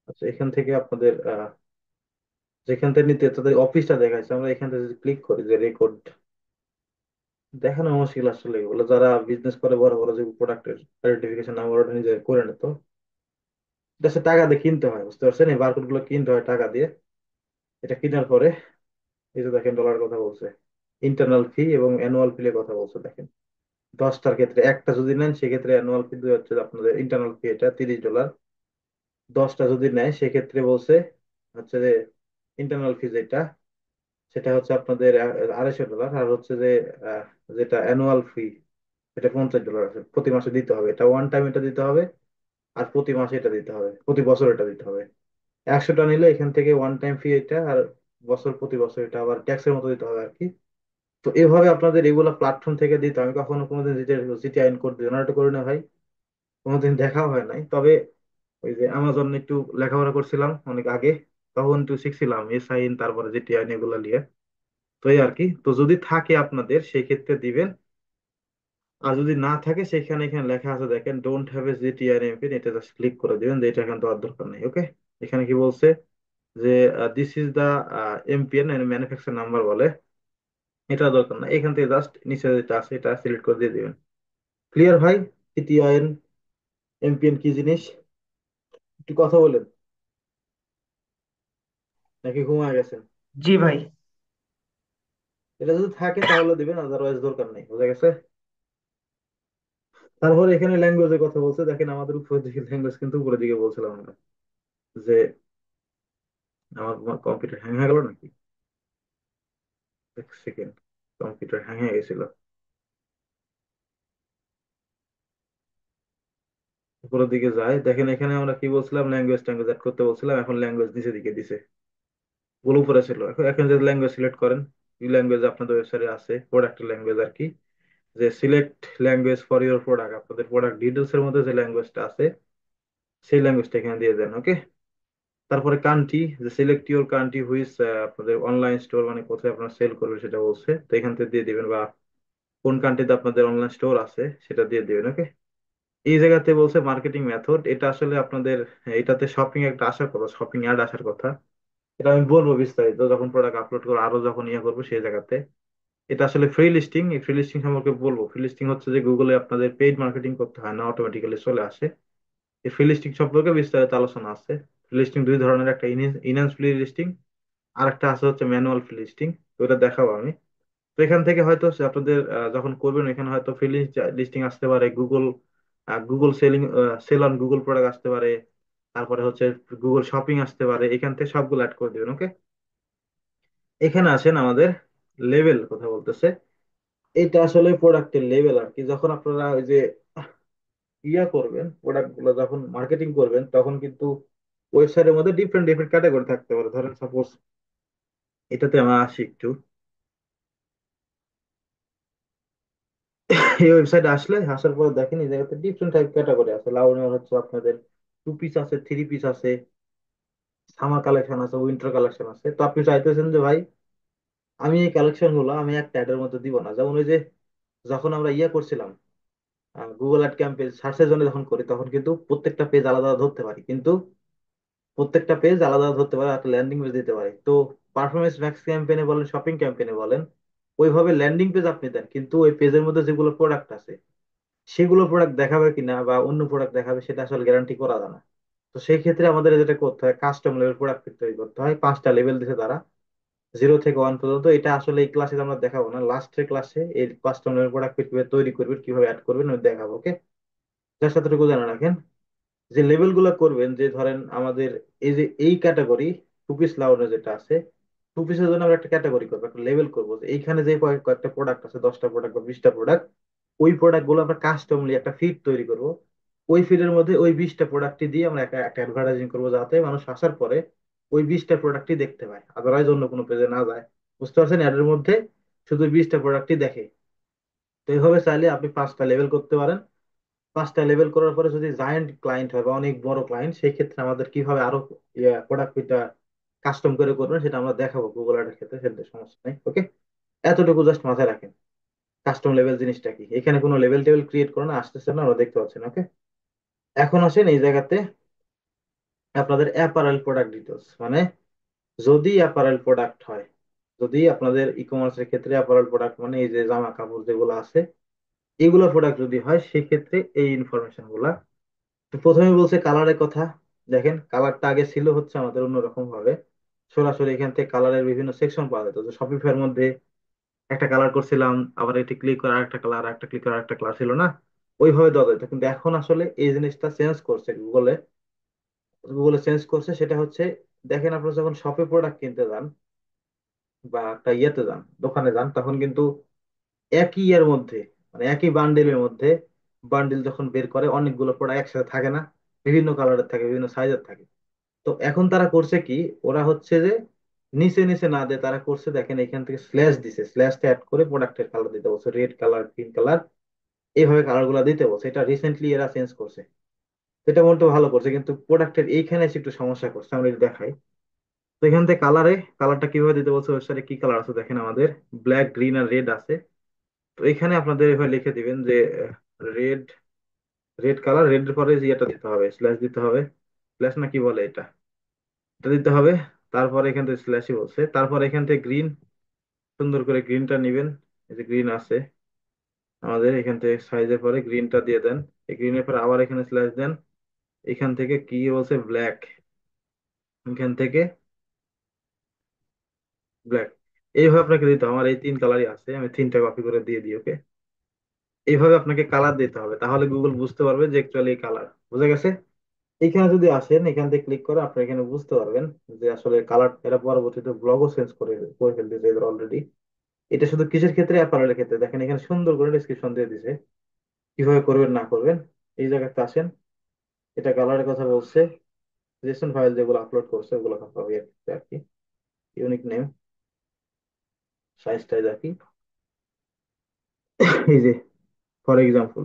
Speaker 1: আচ্ছা, এখান থেকে আপনাদের যেখান থেকে নিতে তাদের অফিসটা দেখাচ্ছে, আমরা এখান থেকে যদি ক্লিক করি যে রেকর্ড, দেখানো মুশকিল আসলে। এগুলো যারা বিজনেস করে বড় বড়, যে প্রোডাক্টের আইডেন্টিফিকেশন নাম্বার ওটা নিজে করে নিত, দেশে টাকা দিয়ে কিনতে হয়, বুঝতে পারছেন, এই বারকোড গুলো কিনতে হয় টাকা দিয়ে। এটা কেনার পরে এই যে দেখেন ডলার কথা বলছে, ইন্টারনাল ফি এবং অ্যানুয়াল ফি এর কথা বলছে দেখেন। 10টার ক্ষেত্রে একটা যদি নেন সেক্ষেত্রে অ্যানুয়াল ফি হচ্ছে আপনাদের, ইন্টারনাল ফি এটা $30। 10টা যদি নেয় সেক্ষেত্রে বলছে হচ্ছে যে ইন্টারনাল ফি যেটা, সেটা হচ্ছে আপনাদের $250। আর হচ্ছে যে আহ, যেটা অ্যানুয়াল ফি, এটা $50 আছে, প্রতি মাসে দিতে হবে। এটা ওয়ান টাইম এটা দিতে হবে, আর প্রতি মাসে এটা দিতে হবে, প্রতি বছর এটা দিতে হবে। 100টা নিলে এখান থেকে ওয়ান টাইম ফি এটা, আর বছর প্রতি বছর এটা আবার ট্যাক্সের মতো দিতে হবে আর কি। তো এভাবে আপনাদের এগুলা প্ল্যাটফর্ম থেকে দিতে, আমি কখনো কোনোদিন জিটি আইন কোড জেনারেট করি না ভাই, কোনোদিন দেখাও হয় নাই। তবে ওই যে অ্যামাজন একটু লেখাপড়া করছিলাম অনেক আগে, তখন একটু শিখছিলাম এসআইন তারপরে জিটি আইন এগুলা নিয়ে। তো এই আর কি। তো যদি থাকে আপনাদের সেই ক্ষেত্রে দিবেন, আর যদি না থাকে সেখানে এখানে লেখা আছে দেখেন, don't have a GTR MPIN, এটা জাস্ট ক্লিক করে দিবেন যে এটা এখানে দেওয়ার দরকার নেই। ওকে, এখানে কি বলছে যে this is the MPN manufacture number বলে, এটা দরকার না। এখান থেকে জাস্ট নিচে যেটা আছে এটা সিলেক্ট করে দিয়ে দিবেন। ক্লিয়ার ভাই? জিটিআইএন এমপিএন কি জিনিস, একটু কথা বলেন, নাকি ঘুমায় গেছেন?
Speaker 3: জি ভাই।
Speaker 1: এটা যদি থাকে তাহলে দিবেন, আদারওয়াইজ দরকার নেই, বুঝা গেছে। তারপরে এখানে ল্যাঙ্গুয়েজের কথা বলছে দেখেন, আমাদের উপরের দিকে ল্যাঙ্গুয়েজ কিন্তু উপরের দিকে বলছিলাম আমরা, যে আমার কম্পিউটার হ্যাং হয়ে গেল নাকি, এক সেকেন্ড, কম্পিউটার হ্যাং হয়ে গেছিল। উপরের দিকে যায় দেখেন, এখানে আমরা কি বলছিলাম, ল্যাঙ্গুয়েজ ট্যাঙ্গুয়েজ অ্যাড করতে বলছিলাম, এখন ল্যাঙ্গুয়েজ নিচে দিকে দিছে, ওগুলো উপরে ছিল। এখন এখন যদি ল্যাঙ্গুয়েজ সিলেক্ট করেন, এই ল্যাঙ্গুয়েজ আপনাদের ওয়েবসাইটে আছে, প্রোডাক্টের ল্যাঙ্গুয়েজ আর কি, যে select language for your product, আপনাদের প্রোডাক্ট ডিটেলস এর মধ্যে যে ল্যাঙ্গুয়েজটা আছে সেই ল্যাঙ্গুয়েজটা এখানে দিয়ে দেন। ওকে, তারপরে কান্ট্রি, যে সিলেক্ট ইউর কান্ট্রি হুইচ, আপনাদের অনলাইন স্টোর মানে কোথায় আপনারা সেল করবে সেটা বলছে, তো এখান থেকে দিয়ে দিবেন, বা কোন কান্ট্রিতে আপনাদের অনলাইন স্টোর আছে সেটা দিয়ে দিবেন। ওকে, এই জায়গাতে বলছে মার্কেটিং মেথড, এটা আসলে আপনাদের এটাতে শপিং একটা আসার কথা, শপিং অ্যাড আসার কথা। এটা আমি বলবো বিস্তারিত যখন প্রোডাক্ট আপলোড করবো, আরো যখন ইয়ে করবো সেই জায়গাতে। এটা আসলে ফ্রি লিস্টিং, এই ফ্রি লিস্টিং সম্পর্কে বলবো। ফ্রি লিস্টিং হচ্ছে যে গুগলে আপনাদের পেইড মার্কেটিং করতে হয় না, অটোমেটিক্যালি চলে আসে। এই ফ্রি লিস্টিং সম্পর্কে বিস্তারিত আলোচনা আছে। ফ্রি লিস্টিং দুই ধরনের, একটা ইনহ্যান্স ফ্রি লিস্টিং, আর একটা আছে হচ্ছে ম্যানুয়াল ফ্রি লিস্টিং। তো এটা দেখাবো আমি। তো এখান থেকে হয়তো আপনাদের যখন করবেন, এখানে হয়তো ফ্রি লিস্টিং আসতে পারে, Google Google selling, sell on Google product আসতে পারে, তারপরে হচ্ছে গুগল শপিং আসতে পারে, এখান থেকে সবগুলো অ্যাড করে দিবেন। ওকে, এখানে আসেন আমাদের লেভেল কথা বলতেছে। এটা আসলে প্রোডাক্টের লেভেল আর কি। যখন আপনারা ওই যে ইয়া করবেন, প্রোডাক্ট গুলো যখন মার্কেটিং করবেন, তখন কিন্তু ওয়েবসাইটের মধ্যে ডিফারেন্ট ডিফারেন্ট ক্যাটাগরি থাকতে পারে। ধরেন সাপোজ এটাতে আমরা আসি একটু, এই ওয়েবসাইটে আসলে আসার পরে দেখেন এই জায়গাতে ডিফারেন্ট টাইপ ক্যাটাগরি আছে। লাউনিয়ার হচ্ছে আপনাদের টু পিস আছে, থ্রি পিস আছে, সামার কালেকশন আছে, উইন্টার কালেকশন আছে। তো আপনি চাইতেছেন যে ভাই আমি এই কালেকশন গুলো আমি একটা অ্যাডের মধ্যে দিব না, যেমন ওই যে যখন আমরা ইয়ে করছিলাম গুগল অ্যাড ক্যাম্পেইন সার্চের জন্য যখন করি, তখন কিন্তু প্রত্যেকটা পেজ আলাদা আলাদা ধরতে পারি, কিন্তু প্রত্যেকটা পেজ আলাদা আলাদা হতে পারে, একটা ল্যান্ডিং পেজ দিতে পারে। তো পারফরমেন্স ম্যাক্স ক্যাম্পেইনে বলেন, শপিং ক্যাম্পেইনে বলেন, ওইভাবে ল্যান্ডিং পেজ আপনি দেন, কিন্তু ওই পেজের মধ্যে যেগুলো প্রোডাক্ট আছে সেগুলো প্রোডাক্ট দেখাবে কিনা বা অন্য প্রোডাক্ট দেখাবে সেটা আসলে গ্যারান্টি করা যায় না। তো সেই ক্ষেত্রে আমাদের যেটা করতে হয়, কাস্টম লেভেল প্রোডাক্ট তৈরি করতে হয়। 5টা লেভেল দিছে তারা, 0 থেকে 1 পর্যন্ত। এটা আসলে এই ক্লাসে আমরা দেখাবো না, লাস্টের ক্লাসে এই কাস্টম লেভেল প্রোডাক্ট কিভাবে তৈরি করবেন, কিভাবে অ্যাড করবেন ওই দেখাবো, ওকে? যার সাথে জানা রাখেন যে লেভেল গুলো করবেন, যে ধরেন আমাদের এই যে এই ক্যাটাগরি টু পিস লাউডার যেটা আছে, টু পিসের জন্য আমরা একটা ক্যাটাগরি করবো, একটা লেভেল করবো, যে এইখানে যে কয়েকটা প্রোডাক্ট আছে, 10টা প্রোডাক্ট বা 20টা প্রোডাক্ট, ওই প্রোডাক্ট গুলো আমরা কাস্টমলি একটা ফিড তৈরি করব। ওই ফিডের মধ্যে ওই 20টা প্রোডাক্টই দিয়ে আমরা একটা একটা অ্যাডভার্টাইজিং করবো, যাতে মানুষ আসার পরে ওই 20টা প্রোডাক্টই দেখতে পায়, আদারওয়াইজ অন্য কোনো পেজে না যায়। বুঝতে পারছেন? অ্যাডের মধ্যে শুধু 20টা প্রোডাক্টই দেখে। তো এইভাবে চাইলে আপনি 5টা লেভেল করতে পারেন। 5টা লেভেল করার পরে যদি জায়ান্ট ক্লায়েন্ট হয় বা অনেক বড় ক্লায়েন্ট, সেই ক্ষেত্রে আমাদের কিভাবে আরো প্রোডাক্টটা কাস্টম করে করবেন সেটা আমরা দেখাবো গুগল অ্যাডের ক্ষেত্রে, সেটা সমস্যা নেই, ওকে? এতটুকু জাস্ট মাথায় রাখেন। কাস্টম লেভেল জিনিসটা কি, এখানে কোনো লেভেল টেবিল ক্রিয়েট করে না, আসতেছে না, আমরা দেখতে পাচ্ছেন, ওকে? এখন আসেন এই জায়গাতে আপনাদের অ্যাপারেল প্রোডাক্ট ডিটেলস, মানে যদি অ্যাপারেল প্রোডাক্ট হয়, যদি আপনাদের ই কমার্সের ক্ষেত্রে অ্যাপারেল প্রোডাক্ট মানে এই যে জামা কাপড় যেগুলো আছে, এগুলো প্রোডাক্ট যদি হয়, সেক্ষেত্রে এই ইনফরমেশন গুলা। তো প্রথমে বলছে কালারের কথা। দেখেন, কালারটা আগে ছিল হচ্ছে আমাদের অন্যরকম ভাবে, সরাসরি এখান থেকে কালারের বিভিন্ন সেকশন পাওয়া যেত। তো শপিফাই এর মধ্যে একটা কালার করছিলাম, আবার এটি ক্লিক করে আরেকটা কালার, একটা ক্লিক করে আরেকটা কালার, ছিল না? ওইভাবে দেওয়া যেত, কিন্তু এখন আসলে এই জিনিসটা চেঞ্জ করছে গুগলে। গুগলে চেঞ্জ করছে, সেটা হচ্ছে, দেখেন আপনারা যখন শপে প্রোডাক্ট কিনতে যান বা একটা ইয়েতে যান, দোকানে যান, তখন কিন্তু একই ইয়ের মধ্যে, মানে একই বান্ডেলের মধ্যে, বান্ডেল যখন বের করে অনেকগুলো প্রোডাক্ট একসাথে থাকে না, বিভিন্ন কালারের থাকে, বিভিন্ন সাইজের থাকে। তো এখন তারা করছে কি, ওরা হচ্ছে যে নিচে নিচে না দিয়ে তারা করছে, দেখেন এখান থেকে স্ল্যাশ দিছে, স্ল্যাশটা অ্যাড করে প্রোডাক্টের কালার দিতে বলছে, রেড কালার, গ্রিন কালার, এইভাবে কালার গুলা দিতে বলছে। এটা রিসেন্টলি এরা চেঞ্জ করছে। এটা মোটেও ভালো করছে, কিন্তু প্রোডাক্টের এইখানে এসে একটু সমস্যা করছে, আমরা যদি দেখাই। তো এখান থেকে কালারটা কিভাবে দিতে বলছে, ওয়েবসাইটে কি কালার আছে দেখেন, আমাদের ব্ল্যাক, গ্রিন আর রেড আছে। তো এখানে আপনাদের এভাবে লিখে দিবেন যে রেড, রেড কালার, রেড এর পরে যে এটা দিতে হবে, স্ল্যাশ দিতে হবে, স্ল্যাশ না কি বলে এটা, এটা দিতে হবে। তারপরে এখান থেকে স্ল্যাশই বলছে, তারপর এখান থেকে গ্রিন, সুন্দর করে গ্রিনটা নিবেন। এই যে গ্রিন আছে আমাদের, এখান থেকে সাইজের পরে গ্রিনটা দিয়ে দেন। এই গ্রিনের পরে আবার এখানে স্ল্যাশ দেন। এখান থেকে কি বলছে, ব্ল্যাক, এখান থেকে ব্ল্যাক। এইভাবে আপনাকে দিতে হবে। আমার এই 3 কালারই আছে, আমি 3টা কপি করে দিয়ে দিই, ওকে? এইভাবে আপনাকে কালার দিতে হবে, তাহলে গুগল বুঝতে পারবে যে অ্যাকচুয়ালি এই কালার। বুঝা গেছে? এখানে যদি আসেন, এখান থেকে ক্লিক করে আপনি এখানে বুঝতে পারবেন যে আসলে কালার, এরা পরবর্তীতে ব্লগও চেঞ্জ করে করে ফেলতেছে এদের অলরেডি। এটা শুধু কিসের ক্ষেত্রে, অ্যাপারেলের ক্ষেত্রে। দেখেন এখানে সুন্দর করে ডিসক্রিপশন দিয়ে দিছে কিভাবে করবেন না করবেন। এই জায়গাতে আসেন, এটা কালারের কথা বলছে, জেসন ফাইল যেগুলো আপলোড করছে ওগুলো পাবে আর কি, ইউনিক নেম, সাইজ টাইজ আর কি। এই যে ফর এক্সাম্পল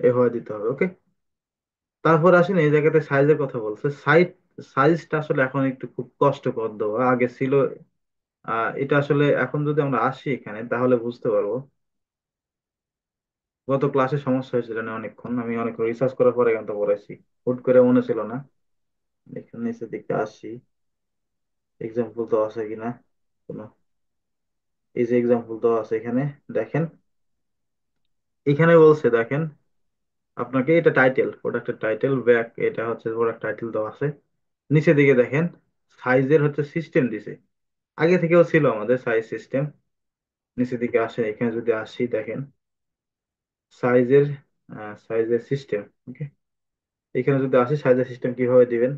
Speaker 1: এভাবে দিতে হবে, ওকে? তারপর আসেন এই জায়গাতে সাইজের কথা বলছে। সাইজটা আসলে এখন একটু খুব কষ্টকর দেওয়া, আগে ছিল। এটা আসলে এখন যদি আমরা আসি এখানে তাহলে বুঝতে পারবো। গত ক্লাসে সমস্যা হয়েছিল না অনেকক্ষণ, আমি অনেক রিসার্চ করার পরে এখান থেকে পড়াইছি, হুট করে মনে ছিল না। এখানে নিচের দিকে আসি, এক্সাম্পল তো আছে কিনা কোনো। এই যে এক্সাম্পল তো আছে এখানে, দেখেন এখানে বলছে, দেখেন আপনাকে এটা টাইটেল, প্রোডাক্টের টাইটেল, ব্যাক, এটা হচ্ছে প্রোডাক্ট টাইটেল দেওয়া আছে। নিচের দিকে দেখেন সাইজের হচ্ছে সিস্টেম দিছে, আগে থেকেও ছিল আমাদের সাইজ সিস্টেম। নিচের দিকে আসেন, এখানে যদি আসি দেখেন সাইজের, সাইজের সিস্টেম, ওকে? এখানে যদি আসি সাইজের সিস্টেম কিভাবে দিবেন,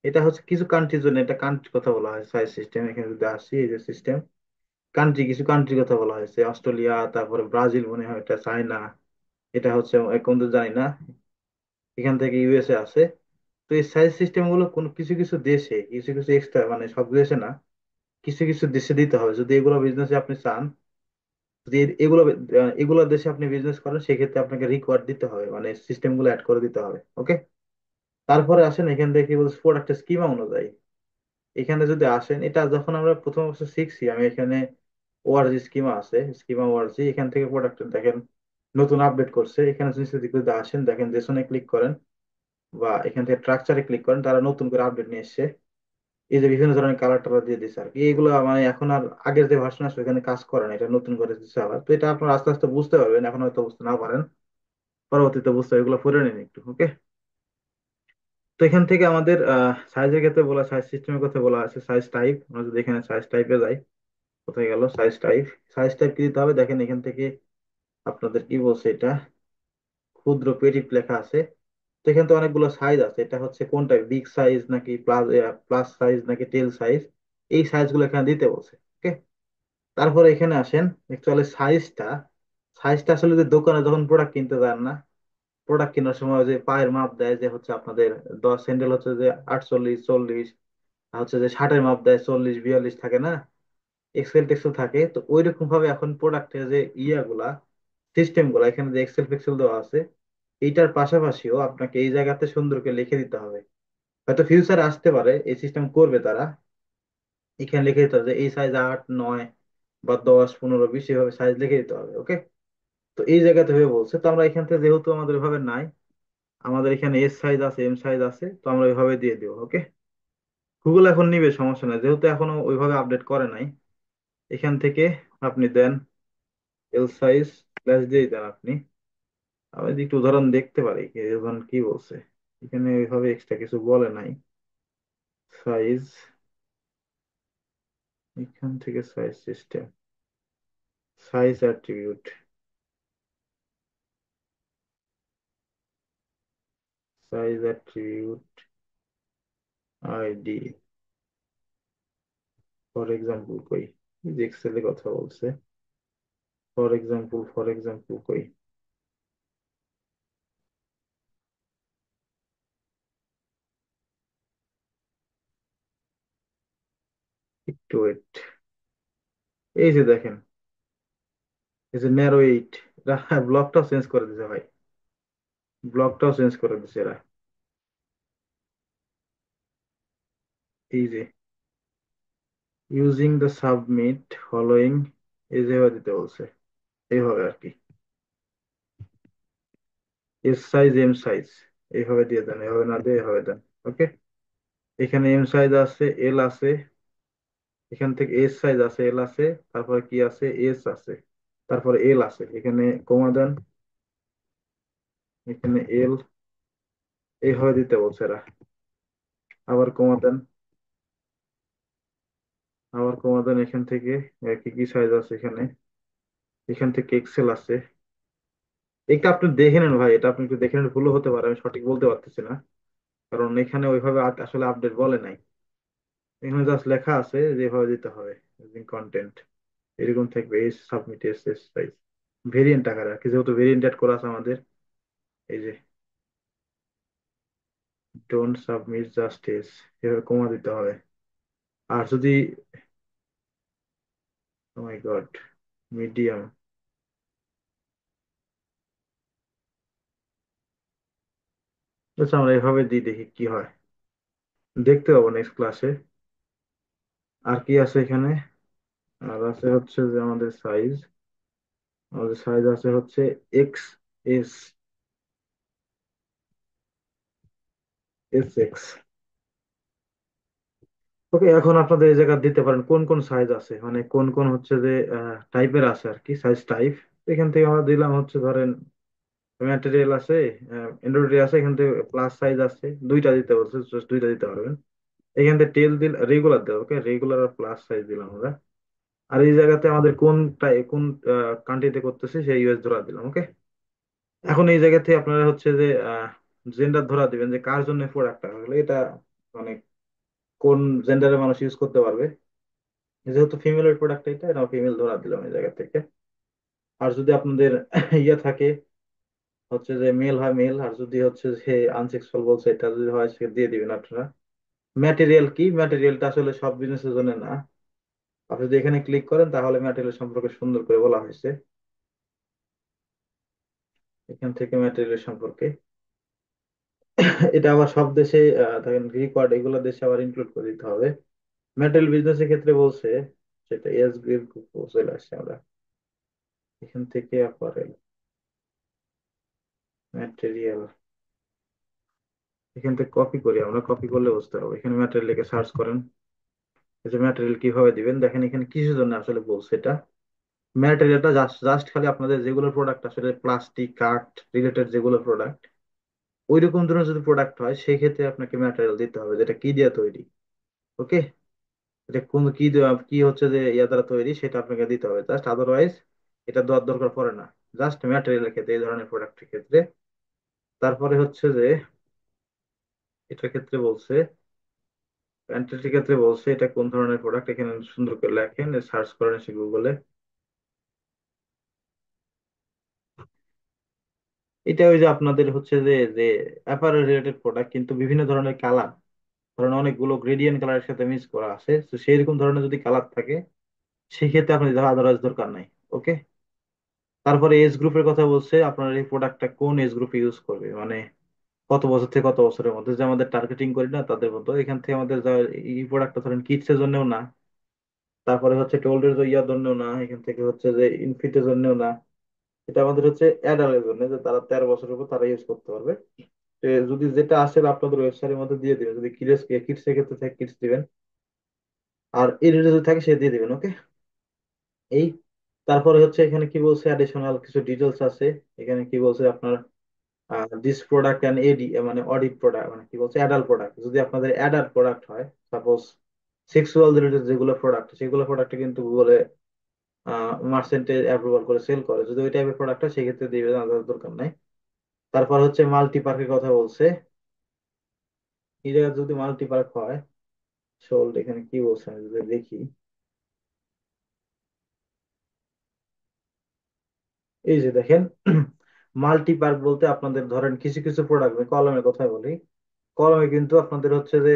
Speaker 1: এটা হচ্ছে কিছু কান্ট্রির জন্য, এটা কান্ট্রির কথা বলা হয় সাইজ সিস্টেম। এখানে যদি আসি, এই যে সিস্টেম, কান্ট্রি, কিছু কান্ট্রির কথা বলা হয়েছে, অস্ট্রেলিয়া, তারপরে ব্রাজিল মনে হয়, এটা চায়না, এটা হচ্ছে কোন দেশ জানি না, এখান থেকে ইউএসএ আছে। তো এই সাইজ সিস্টেম গুলো কোন কিছু কিছু দেশে, কিছু কিছু এক্সট্রা, মানে সব দেশে না, কিছু কিছু দেশে দিতে হবে যদি এগুলো বিজনেসে আপনি চান। যদি এগুলো দেশে আপনি বিজনেস করেন, সেক্ষেত্রে আপনাকে রিকোয়ার্ড দিতে হবে, মানে সিস্টেম গুলো অ্যাড করে দিতে হবে, ওকে? তারপরে আসেন এখান থেকে কি বলছে, প্রোডাক্টের স্কিমা অনুযায়ী। এখানে যদি আসেন, এটা যখন আমরা প্রথম অবশ্য শিখছি, আমি এখানে ওআরজি স্কিমা আছে, স্কিমা ওআরজি, এখান থেকে প্রোডাক্ট দেখেন নতুন আপডেট করছে। এখানে যদি আসেন, দেখেন জেসনে ক্লিক করেন, বা এখান থেকে স্ট্রাকচারে ক্লিক করেন, তারা নতুন করে আপডেট নিয়ে এসছে। এই যে বিভিন্ন ধরনের কালার টালার দিয়ে দিচ্ছে আর কি, এইগুলো মানে এখন আর আগের যে ভার্সন আছে এখানে কাজ করে না, এটা নতুন করে দিচ্ছে আবার। তো এটা আপনারা আস্তে আস্তে বুঝতে পারবেন, এখন হয়তো বুঝতে না পারেন, পরবর্তীতে বুঝতে হবে, এগুলো পড়ে নিন একটু, ওকে। তো এখান থেকে আমাদের সাইজের ক্ষেত্রে বলা, সাইজ সিস্টেমের কথা বলা আছে, সাইজ টাইপ। আমরা যদি এখানে সাইজ টাইপে যাই, কোথায় গেল সাইজ টাইপ? সাইজ টাইপ কি দিতে হবে দেখেন, এখান থেকে আপনাদের কি বলছে এটা, ক্ষুদ্র পেটিট লেখা আছে। তো এখানে তো অনেকগুলো সাইজ আছে, এটা হচ্ছে কোনটা, বিগ সাইজ নাকি প্লাস প্লাস সাইজ নাকি টেল সাইজ, এই সাইজগুলো এখানে দিতে বলছে, ওকে। তারপরে এখানে আসেন, অ্যাকচুয়ালি সাইজটা, সাইজটা আসলে যে দোকানে যখন প্রোডাক্ট কিনতে যান না, প্রোডাক্ট কেনার সময় যে পায়ের মাপ দেয় যে হচ্ছে আপনাদের 10 স্যান্ডেল হচ্ছে যে 48 40, আর হচ্ছে যে শার্টের মাপ দেয় 40 42 থাকে না, এক্সেল টেক্সেল থাকে, তো ওই রকম ভাবে এখন প্রোডাক্টের যে ইয়াগুলা, সিস্টেম গুলা, এখানে যে এক্সেল ফেক্সেল দেওয়া আছে, এইটার পাশাপাশিও আপনাকে এই জায়গাতে সুন্দর করে লিখে দিতে হবে। হয়তো ফিউচারে আসতে পারে এই সিস্টেম করবে তারা, এখানে লিখে দিতে হবে যে এই সাইজ 8 9 বা 10 15 20 এভাবে সাইজ লিখে দিতে হবে, ওকে। তো এই জায়গাতে হয়ে বলছে, তো আমরা এখান থেকে যেহেতু আমাদের ভাবে নাই, আমাদের এখানে এস সাইজ আছে এম সাইজ আছে, তো আমরা ওইভাবে দিয়ে দিব, ওকে। গুগল এখন নিবে, সমস্যা নাই, যেহেতু এখনো ওইভাবে আপডেট করে নাই। এখান থেকে আপনি দেন এল সাইজ স্ল্যাশ দিয়ে দেন আপনি। আমি যদি একটু উদাহরণ দেখতে পারি, উদাহরণ কি বলছে, এখানে ওইভাবে এক্সট্রা কিছু বলে নাই। সাইজ, এখান থেকে size system, size attribute, size attribute ID, for example কই, এই যে এক্সেলের কথা বলছে, ফর এক্সাম্পল কই, একটু ওয়েট, এই যে দেখেন, এই যে ন্যারো এইট, ব্লকটাও চেঞ্জ করে দিছে ভাই, ব্লকটাও চেঞ্জ করে দিছে এরা। এই যে ইউজিং দ্য সাবমিট ফলোইং, এই যেভাবে দিতে বলছে, এইভাবে আর কি, এস সাইজ এম সাইজ, এইভাবে দিয়ে দেন, এভাবে না দিয়ে এভাবে দেন, ওকে। এখানে এম সাইজ আছে, এল আছে, এখান থেকে এস সাইজ আছে, এল আছে, তারপরে কি আছে, এস আছে, তারপরে এল আছে, এখানে কমা দেন, এখানে এল, এইভাবে দিতে বলছে এরা। আবার কমা দেন, আবার কমা দেন, এখান থেকে কি কি সাইজ আছে এখানে, এখান থেকে এক্সেল আছে। এটা আপনি দেখে নেন ভাই, এটা আপনি একটু দেখে নেন, ভুলও হতে পারে, আমি সঠিক বলতে পারতেছি না, কারণ এখানে ওইভাবে আসলে আপডেট বলে নাই। এখানে জাস্ট লেখা আছে যে এভাবে দিতে হবে, কন্টেন্ট এরকম থাকবে, এই submit S S size, variant আকারে আর কি, যেহেতু ভেরিয়েন্ট অ্যাড করা আছে আমাদের। এই যে ডোন্ট সাবমিট জাস্ট এস, এভাবে কমা দিতে হবে। আর যদি, ও মাই গড, মিডিয়াম, আচ্ছা আমরা এভাবে দিই, দেখি কি হয়, দেখতে পাবো নেক্সট ক্লাসে। আর কি আছে এখানে, আর আছে হচ্ছে যে আমাদের সাইজ, আমাদের সাইজ আছে হচ্ছে এক্স এস, এস এক্স, ওকে। এখন আপনাদের এই জায়গা দিতে পারেন কোন কোন সাইজ আছে, মানে কোন কোন হচ্ছে যে টাইপের আছে আর কি, সাইজ টাইপ। এখান থেকে আমরা দিলাম হচ্ছে ধরেন ম্যাটেরিয়াল আছে, এমব্রয়ডারি আছে, এখান থেকে প্লাস সাইজ আছে, দুইটা দিতে বলছে, জাস্ট দুইটা দিতে পারবেন। এখান থেকে টেল দিল, রেগুলার দেবো, ওকে, রেগুলার আর প্লাস সাইজ দিলাম আমরা। আর এই জায়গাতে আমাদের কোন কান্ট্রিতে করতেছে সেই ইউএস ধরা দিলাম, ওকে। এখন এই জায়গা থেকে আপনারা হচ্ছে যে জেন্ডার ধরা দিবেন, যে কার জন্য প্রোডাক্টটা হলে এটা, মানে কোন জেন্ডারের মানুষ ইউজ করতে পারবে। যেহেতু ফিমেলের প্রোডাক্ট এটা ফিমেল ধরা দিলাম এই জায়গা থেকে। আর যদি আপনাদের ইয়ে থাকে, হচ্ছে যে মেল হয় মেল, আর যদি হচ্ছে যে আনসেক্সুয়াল বলছে, এটা যদি হয় সে দিয়ে দিবেন আপনারা। ম্যাটেরিয়াল কি, ম্যাটেরিয়ালটা আসলে সব বিজনেসের জন্য না, আপনি যদি এখানে ক্লিক করেন তাহলে ম্যাটেরিয়াল সম্পর্কে সুন্দর করে বলা হয়েছে, এখান থেকে ম্যাটেরিয়াল সম্পর্কে। এটা আবার সব দেশে দেখেন গ্রিক ওয়ার্ড, এগুলো দেশে আবার ইনক্লুড করে দিতে হবে। ম্যাটেরিয়াল বিজনেসের ক্ষেত্রে বলছে, সেটা এস গ্রিপ চলে আসছে আমরা, এখান থেকে অ্যাপারেল ম্যাটেরিয়াল, এখান থেকে কপি করি, আমরা কপি করলে বুঝতে পারবো। এখানে ম্যাটেরিয়াল লিখে সার্চ করেন। এই যে ম্যাটেরিয়াল কিভাবে দিবেন দেখেন, এখানে কিসের জন্য আসলে বলছে এটা। ম্যাটেরিয়ালটা জাস্ট জাস্ট খালি আপনাদের যেগুলো প্রোডাক্ট আসলে প্লাস্টিক কাঠ রিলেটেড যেগুলো প্রোডাক্ট, ওই রকম ধরনের যদি প্রোডাক্ট হয় সেই ক্ষেত্রে আপনাকে ম্যাটেরিয়াল দিতে হবে, যেটা কি দিয়ে তৈরি। ওকে, এটা কোন কি কি হচ্ছে যে ইয়া দ্বারা তৈরি সেটা আপনাকে দিতে হবে জাস্ট, আদারওয়াইজ এটা দেওয়ার দরকার পড়ে না। জাস্ট ম্যাটেরিয়ালের ক্ষেত্রে, এই ধরনের প্রোডাক্টের ক্ষেত্রে। তারপরে হচ্ছে যে এটার ক্ষেত্রে বলছে, প্যান্টের ক্ষেত্রে বলছে এটা কোন ধরনের প্রোডাক্ট, এখানে সুন্দর করে লেখেন, সার্চ করেন এসে গুগলে। এটা ওই যে আপনাদের হচ্ছে যে যে অ্যাপারেল রিলেটেড প্রোডাক্ট, কিন্তু বিভিন্ন ধরনের কালার, ধরেন অনেকগুলো গ্রেডিয়েন্ট কালারের সাথে মিক্স করা আছে, তো সেই রকম ধরনের যদি কালার থাকে সেই ক্ষেত্রে আপনি আদারওয়াইজ দরকার নাই। ওকে। তারপরে এজ গ্রুপের কথা বলছে, আপনার এই প্রোডাক্টটা কোন এজ গ্রুপে ইউজ করবে, মানে কত বছর থেকে কত বছরের মধ্যে, যে আমাদের টার্গেটিং করি না তাদের মতো। এখান থেকে আমাদের এই প্রোডাক্টটা ধরেন কিডস এর জন্যও না, তারপরে হচ্ছে টোল্ডের ইয়ার জন্যও না, এখান থেকে হচ্ছে যে ইনফিটের জন্যও না। এটা আমাদের হচ্ছে অ্যাডাল্টের জন্য, যে তারা 13 বছরের উপর তারা ইউজ করতে পারবে। তো যদি যেটা আসলে আপনাদের ওয়েবসাইটের মধ্যে দিয়ে দিবেন, যদি কিডস কিডস এর ক্ষেত্রে থাকে কিডস দিবেন, আর এর যদি থাকে সে দিয়ে দিবেন। ওকে। এই তারপরে হচ্ছে এখানে কি বলছে, অ্যাডিশনাল কিছু ডিটেলস আছে। এখানে কি বলছে আপনার দিস প্রোডাক্ট অ্যান্ড এডি, মানে অডিট প্রোডাক্ট, মানে কি বলছে অ্যাডাল্ট প্রোডাক্ট, যদি আপনাদের অ্যাডাল্ট প্রোডাক্ট হয়, সাপোজ সেক্সুয়াল রিলেটেড যেগুলো প্রোডাক্ট, সেগুলো প্রোডাক্ট কিন্তু গুগলে মার্চেন্টে অ্যাপ্রুভাল করে সেল করে, যদি ওই টাইপের প্রোডাক্ট হয় সেক্ষেত্রে দিবে না, তাদের দরকার নাই। তারপর হচ্ছে মাল্টি পার্কের কথা বলছে, এই জায়গায় যদি মাল্টি পার্ক হয়, সোল্ড এখানে কি বলছে আমি যদি দেখি, এই যে দেখেন মাল্টি পার্ক বলতে আপনাদের ধরেন কিছু কিছু প্রোডাক্ট, কলমের কথাই বলি, কলমে কিন্তু আপনাদের হচ্ছে যে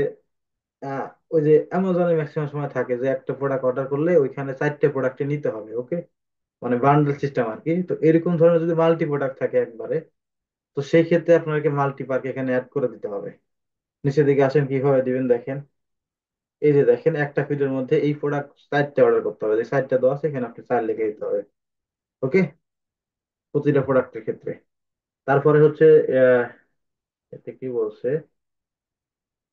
Speaker 1: আহ, ওই যে অ্যামাজনে ম্যাক্সিমাম সময় থাকে যে একটা প্রোডাক্ট অর্ডার করলে ওইখানে 4টে প্রোডাক্ট নিতে হবে। ওকে, মানে বান্ডেল সিস্টেম আর কি। তো এরকম ধরনের যদি মাল্টি প্রোডাক্ট থাকে একবারে, তো সেই ক্ষেত্রে আপনাকে মাল্টি পার্ক এখানে অ্যাড করে দিতে হবে। নিচের দিকে আসেন, কিভাবে দিবেন দেখেন। এই যে দেখেন একটা ফিডের মধ্যে এই প্রোডাক্ট 4টে অর্ডার করতে হবে, যে 4টে দেওয়া আছে এখানে আপনি 4 লিখে দিতে হবে। ওকে, প্রতিটা প্রোডাক্টের ক্ষেত্রে। তারপরে হচ্ছে আহ এতে কি বলছে,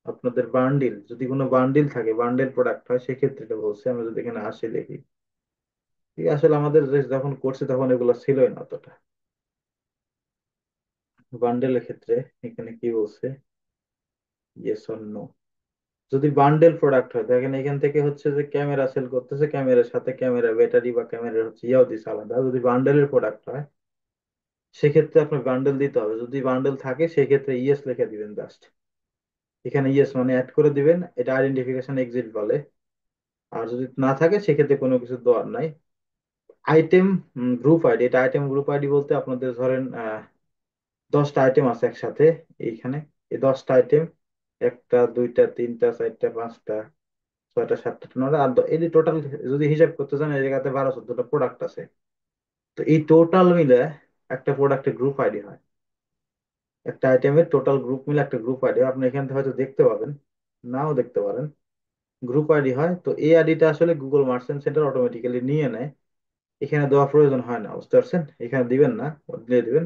Speaker 1: আপনাদের বান্ডিল, যদি কোনো বান্ডিল থাকে, বান্ডেল প্রোডাক্ট হয় সেক্ষেত্রে এটা বলছে। আমরা যদি এখানে আসি দেখি, ঠিক আছে, আসলে আমাদের যখন করছি তখন এগুলো ছিলই না অতটা। বান্ডেলের ক্ষেত্রে এখানে কি বলছে, ইয়েস অর নো। যদি বান্ডেল প্রোডাক্ট হয় দেখেন, এখান থেকে হচ্ছে যে ক্যামেরা সেল করতেছে, ক্যামেরার সাথে ক্যামেরা ব্যাটারি বা ক্যামেরার হচ্ছে ইয়াও দিচ্ছে আলাদা। যদি বান্ডেলের প্রোডাক্ট হয় সেক্ষেত্রে আপনার বান্ডেল দিতে হবে, যদি বান্ডেল থাকে সেক্ষেত্রে ইয়েস লিখে দিবেন জাস্ট। এখানে ইয়েস মানে অ্যাড করে দিবেন, এটা আইডেন্টিফিকেশন এক্সিট বলে। আর যদি না থাকে সেক্ষেত্রে কোনো কিছু দেওয়ার নাই। আইটেম গ্রুপ আইডি, এটা আইটেম গ্রুপ আইডি বলতে আপনাদের ধরেন 10টা আইটেম আছে একসাথে এইখানে। এই 10টা আইটেম, একটা দুইটা তিনটা চারটা পাঁচটা ছয়টা সাতটা নয়টা আর এই যে টোটাল যদি হিসাব করতে চান, এই জায়গাতে 12-14টা প্রোডাক্ট আছে। তো এই টোটাল মিলে একটা প্রোডাক্টের গ্রুপ আইডি হয়। একটা আইটেমের টোটাল গ্রুপ মিলে একটা গ্রুপ আইডি, আপনি এখান থেকে হয়তো দেখতে পাবেন, নাও দেখতে পারেন। গ্রুপ আইডি হয়, তো এই আইডিটা আসলে গুগল মার্চেন্ট সেন্টার অটোমেটিক্যালি নিয়ে নেয়, এখানে দেওয়া প্রয়োজন হয় না। বুঝতে পারছেন, এখানে দিবেন না, দিয়ে দিবেন।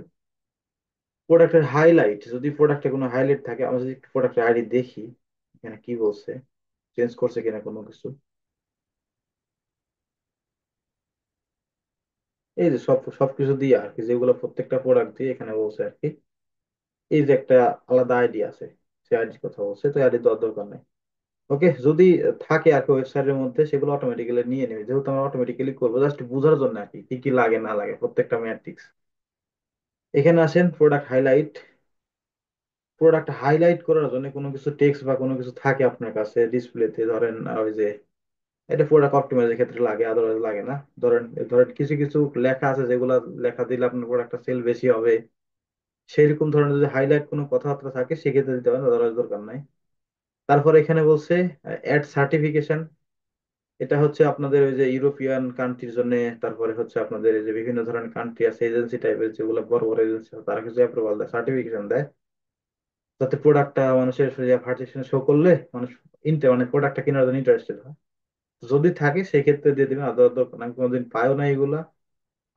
Speaker 1: প্রোডাক্টের হাইলাইট, যদি প্রোডাক্টে কোনো হাইলাইট থাকে, আমরা যদি প্রোডাক্টের আইডি দেখি এখানে কি বলছে, চেঞ্জ করছে কিনা কোনো কিছু। এই যে সবকিছু দিয়ে আর কি, যেগুলো প্রত্যেকটা প্রোডাক্ট দিয়ে এখানে বলছে আর কি। এই যে একটা আলাদা আইডি আছে, সেই আইডির কথা বলছে, তো আইডি দেওয়ার দরকার নেই। ওকে, যদি থাকে আর কি ওয়েবসাইটের মধ্যে, সেগুলো অটোমেটিক্যালি নিয়ে নেবে, যেহেতু আমরা অটোমেটিক্যালি করবো জাস্ট বোঝার জন্য আর কি, কি কি লাগে না লাগে প্রত্যেকটা ম্যাট্রিক্স। এখানে আসেন প্রোডাক্ট হাইলাইট। প্রোডাক্ট হাইলাইট করার জন্য কোনো কিছু টেক্সট বা কোনো কিছু থাকে আপনার কাছে ডিসপ্লেতে, ধরেন ওই যে এটা প্রোডাক্ট অপটিমাইজের ক্ষেত্রে লাগে, আদারওয়াইজ লাগে না। ধরেন ধরেন কিছু কিছু লেখা আছে যেগুলা লেখা দিলে আপনার প্রোডাক্টটা সেল বেশি হবে, সেইরকম ধরনের যদি হাইলাইট কোনো কথাবার্তা থাকে সেক্ষেত্রে দিতে পারেন, আদারওয়াইজ দরকার নাই। তারপর এখানে বলছে অ্যাড সার্টিফিকেশন। এটা হচ্ছে আপনাদের ওই যে ইউরোপিয়ান কান্ট্রির জন্য, তারপরে হচ্ছে আপনাদের এই যে বিভিন্ন ধরনের কান্ট্রি আছে এজেন্সি টাইপের, যেগুলো বড় বড় এজেন্সি, তারা কিছু অ্যাপ্রুভাল দেয়, সার্টিফিকেশন দেয়, যাতে প্রোডাক্টটা মানুষের পার্টিশন শো করলে মানুষ মানে প্রোডাক্টটা কেনার জন্য ইন্টারেস্টেড হয়। যদি থাকে সেই ক্ষেত্রে দিয়ে দিবেন, আদৌ আদৌ আমি কোনোদিন পাইও না এগুলা।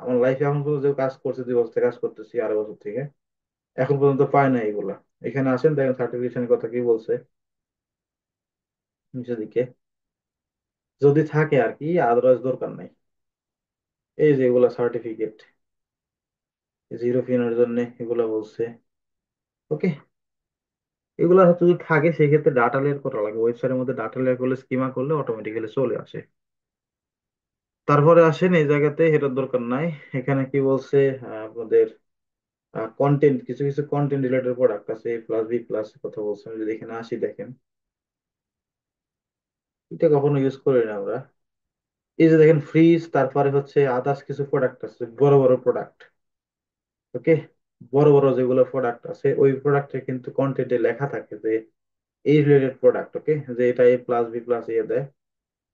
Speaker 1: আমার লাইফে এখন পর্যন্ত যে কাজ করছে, 2 বছর থেকে কাজ করতেছি, আড়াই বছর থেকে, এখন পর্যন্ত পাই না এগুলা। এখানে আসেন, দেখেন সার্টিফিকেশনের কথা কি বলছে নিচের দিকে। যদি থাকে আর কি, আদারওয়াইজ দরকার নাই। এই যে এগুলা সার্টিফিকেট, জিরো ফিনের জন্য এগুলা বলছে। ওকে, এগুলা হচ্ছে যদি থাকে সেক্ষেত্রে ডাটা লেয়ার করা লাগে, ওয়েবসাইটের মধ্যে ডাটা লেয়ার করলে, স্কিমা করলে অটোমেটিক্যালি চলে আসে। তারপরে আসেন এই জায়গাতে, এটার দরকার নাই। এখানে কি বলছে, আপনাদের কন্টেন্ট, কিছু কিছু কন্টেন্ট রিলেটেড প্রোডাক্ট আছে, এ প্লাস বি প্লাস কথা বলছে। আমি যদি এখানে আসি, দেখেন এটা কখনো ইউজ করি না আমরা। এই যে দেখেন ফ্রিজ, তারপরে হচ্ছে আদার্স কিছু প্রোডাক্ট আছে, বড় বড় প্রোডাক্ট। ওকে, বড় বড় যেগুলো প্রোডাক্ট আছে ওই প্রোডাক্টে কিন্তু কন্টেন্টে লেখা থাকে যে এই রিলেটেড প্রোডাক্ট। ওকে, যে এটা এ প্লাস বি প্লাস ইয়ে দেয়।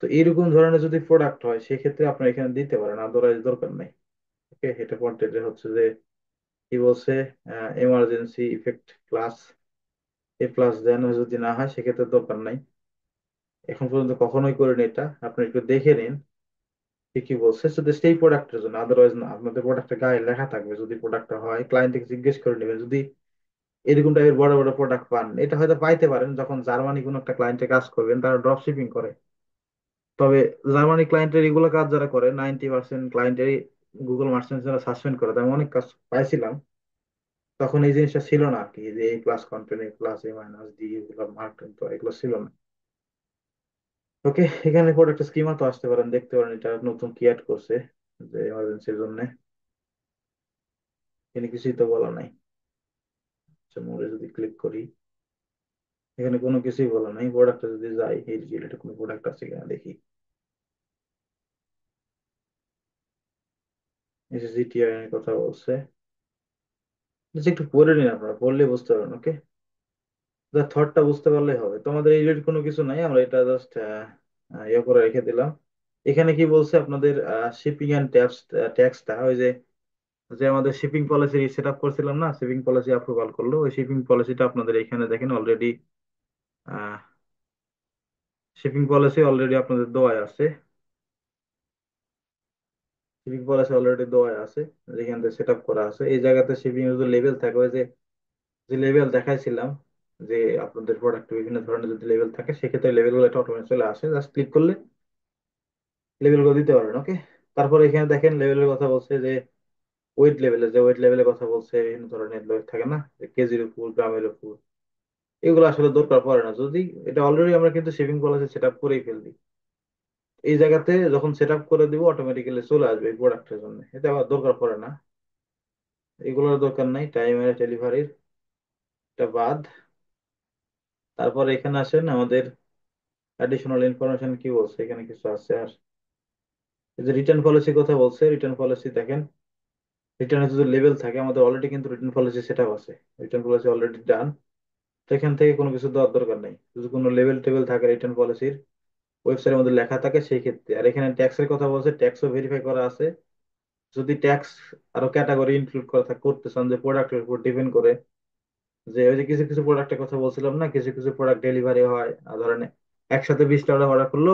Speaker 1: তো এইরকম ধরনের যদি প্রোডাক্ট হয় সেক্ষেত্রে আপনার এখানে দিতে পারেন, আদারওয়াইজ দরকার নাই। ওকে, এটা কন্টেন্টে হচ্ছে যে কি বলছে, এমার্জেন্সি ইফেক্ট ক্লাস এ প্লাস দেন, যদি না হয় সেক্ষেত্রে দরকার নাই। এখন পর্যন্ত কখনোই করিনি এটা, আপনি একটু দেখে নিন কি কি বলছে। শুধু সেই প্রোডাক্টের জন্য, আদারওয়াইজ না। আপনাদের প্রোডাক্টের গায়ে লেখা থাকবে, যদি প্রোডাক্টটা হয় ক্লায়েন্টকে জিজ্ঞেস করে নেবেন। যদি এরকম টাইপের বড় বড় প্রোডাক্ট পান, এটা হয়তো পাইতে পারেন যখন জার্মানি কোনো একটা ক্লায়েন্টে কাজ করবেন, তারা ড্রপ শিপিং করে। তবে জার্মানি ক্লায়েন্টের এগুলো কাজ যারা করে, 90% ক্লায়েন্টেরই গুগল মার্চেন্ট যারা সাসপেন্ড করে। তো আমি অনেক কাজ পাইছিলাম, তখন এই জিনিসটা ছিল না আর কি, যে এই প্লাস কন্টেন্ট, প্লাস এ মাইনাস ডি, এগুলো মার্ক তো এগুলো ছিল না। ওকে, এখানে প্রোডাক্ট স্কিমা তো আসতে পারেন, দেখতে পারেন এটা নতুন কি অ্যাড করছে যে এমার্জেন্সির জন্য। এখানে কিছুই তো বলা নাই। আচ্ছা, মোড়ে যদি ক্লিক করি, এখানে কোনো কিছুই বলা নাই। প্রোডাক্টে যদি যাই, এই রিলেটেড কোনো প্রোডাক্ট আছে কিনা দেখি। এই যে জিটিআই এর কথা বলছে, জাস্ট একটু পড়ে নিন, আপনারা পড়লে বুঝতে পারবেন। ওকে, থটটা বুঝতে পারলেই হবে। তোমাদের এই রিলেটেড কোনো কিছু নাই, আমরা এটা জাস্ট ইয়ে করে রেখে দিলাম। এখানে কি বলছে আপনাদের শিপিং এন্ড ট্যাক্স, ট্যাক্সটা ওই যে, যে আমাদের শিপিং পলিসি সেট আপ করছিলাম না, শিপিং পলিসি অ্যাপ্রুভাল করলো, ওই শিপিং পলিসিটা আপনাদের এখানে দেখেন অলরেডি, শিপিং পলিসি অলরেডি আপনাদের দেওয়া আছে। শিপিং পলিসি অলরেডি দেওয়া আছে, যেখান থেকে সেট আপ করা আছে। এই জায়গাতে শিপিং এর যে লেভেল থাকে, ওই যে যে লেভেল দেখাইছিলাম, যে আপনাদের প্রোডাক্ট বিভিন্ন ধরনের যদি লেভেল থাকে, সেক্ষেত্রে লেভেল গুলো অটোমেটিক চলে আসে, জাস্ট ক্লিক করলে লেভেল গুলো দিতে পারবেন। ওকে, তারপরে এখানে দেখেন লেভেলের কথা বলছে যে ওয়েট লেভেলে, যে ওয়েট লেভেলের কথা বলছে, বিভিন্ন ধরনের ওয়েট থাকে না, যে কেজির উপর, গ্রামের উপর। এগুলো আসলে দরকার পড়ে না, যদি এটা অলরেডি আমরা কিন্তু শেপিং পলিসি সেট আপ করেই ফেলছি। এই জায়গাতে যখন সেট আপ করে দিব, অটোমেটিক্যালি চলে আসবে এই প্রোডাক্টের জন্য, এটা আবার দরকার পড়ে না। এগুলোর দরকার নাই, টাইম এর ডেলিভারির এটা বাদ। তারপর এখানে আসেন, আমাদের অ্যাডিশনাল ইনফরমেশন কি বলছে, এখানে কিছু আছে আর। এই যে রিটার্ন পলিসি কথা বলছে, রিটার্ন পলিসি দেখেন, রিটার্নের যদি লেভেল থাকে, আমাদের অলরেডি কিন্তু রিটার্ন পলিসি সেট আপ আছে, রিটার্ন পলিসি অলরেডি ডান। তো এখান থেকে কোনো কিছু দেওয়ার দরকার নেই। যদি কোনো লেভেল টেবিল থাকে রিটার্ন পলিসির, ওয়েবসাইটের মধ্যে লেখা থাকে, সেই ক্ষেত্রে। আর এখানে ট্যাক্সের কথা বলছে, ট্যাক্সও ভেরিফাই করা আছে। যদি ট্যাক্স আরো ক্যাটাগরি ইনক্লুড করা করতে চান, যে প্রোডাক্টের উপর ডিপেন্ড করে, যে ওই যে কিছু কিছু প্রোডাক্টের কথা বলছিলাম না, কিছু কিছু প্রোডাক্ট ডেলিভারি হয়, ধরেন একসাথে 20টা অর্ডার করলো,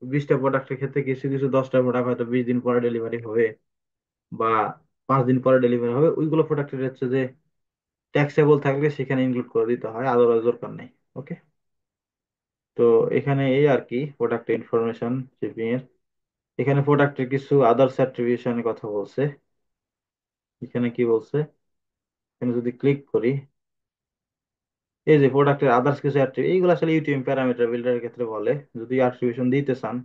Speaker 1: 20টা প্রোডাক্টের ক্ষেত্রে কিছু কিছু 10টা প্রোডাক্ট হয়তো 20 দিন পরে ডেলিভারি হবে, বা 5 দিন পরে ডেলিভারি হবে। ওইগুলো প্রোডাক্টের হচ্ছে যে ট্যাক্সেবল থাকলে সেখানে ইনক্লুড করে দিতে হয়, আদারওয়াইজ দরকার নেই। ওকে, তো এখানে এই আর কি প্রোডাক্ট ইনফরমেশন শিপিং এর। এখানে প্রোডাক্টের কিছু আদার্স অ্যাট্রিবিউশনের কথা বলছে। এখানে কি বলছে, এখানে যদি ক্লিক করি, এই যে প্রোডাক্টের আদার্স কিছু অ্যাট্রিবিউট, এইগুলো আসলে ইউটিএম প্যারামিটার বিল্ডারের ক্ষেত্রে বলে। যদি অ্যাট্রিবিউশন দিতে চান,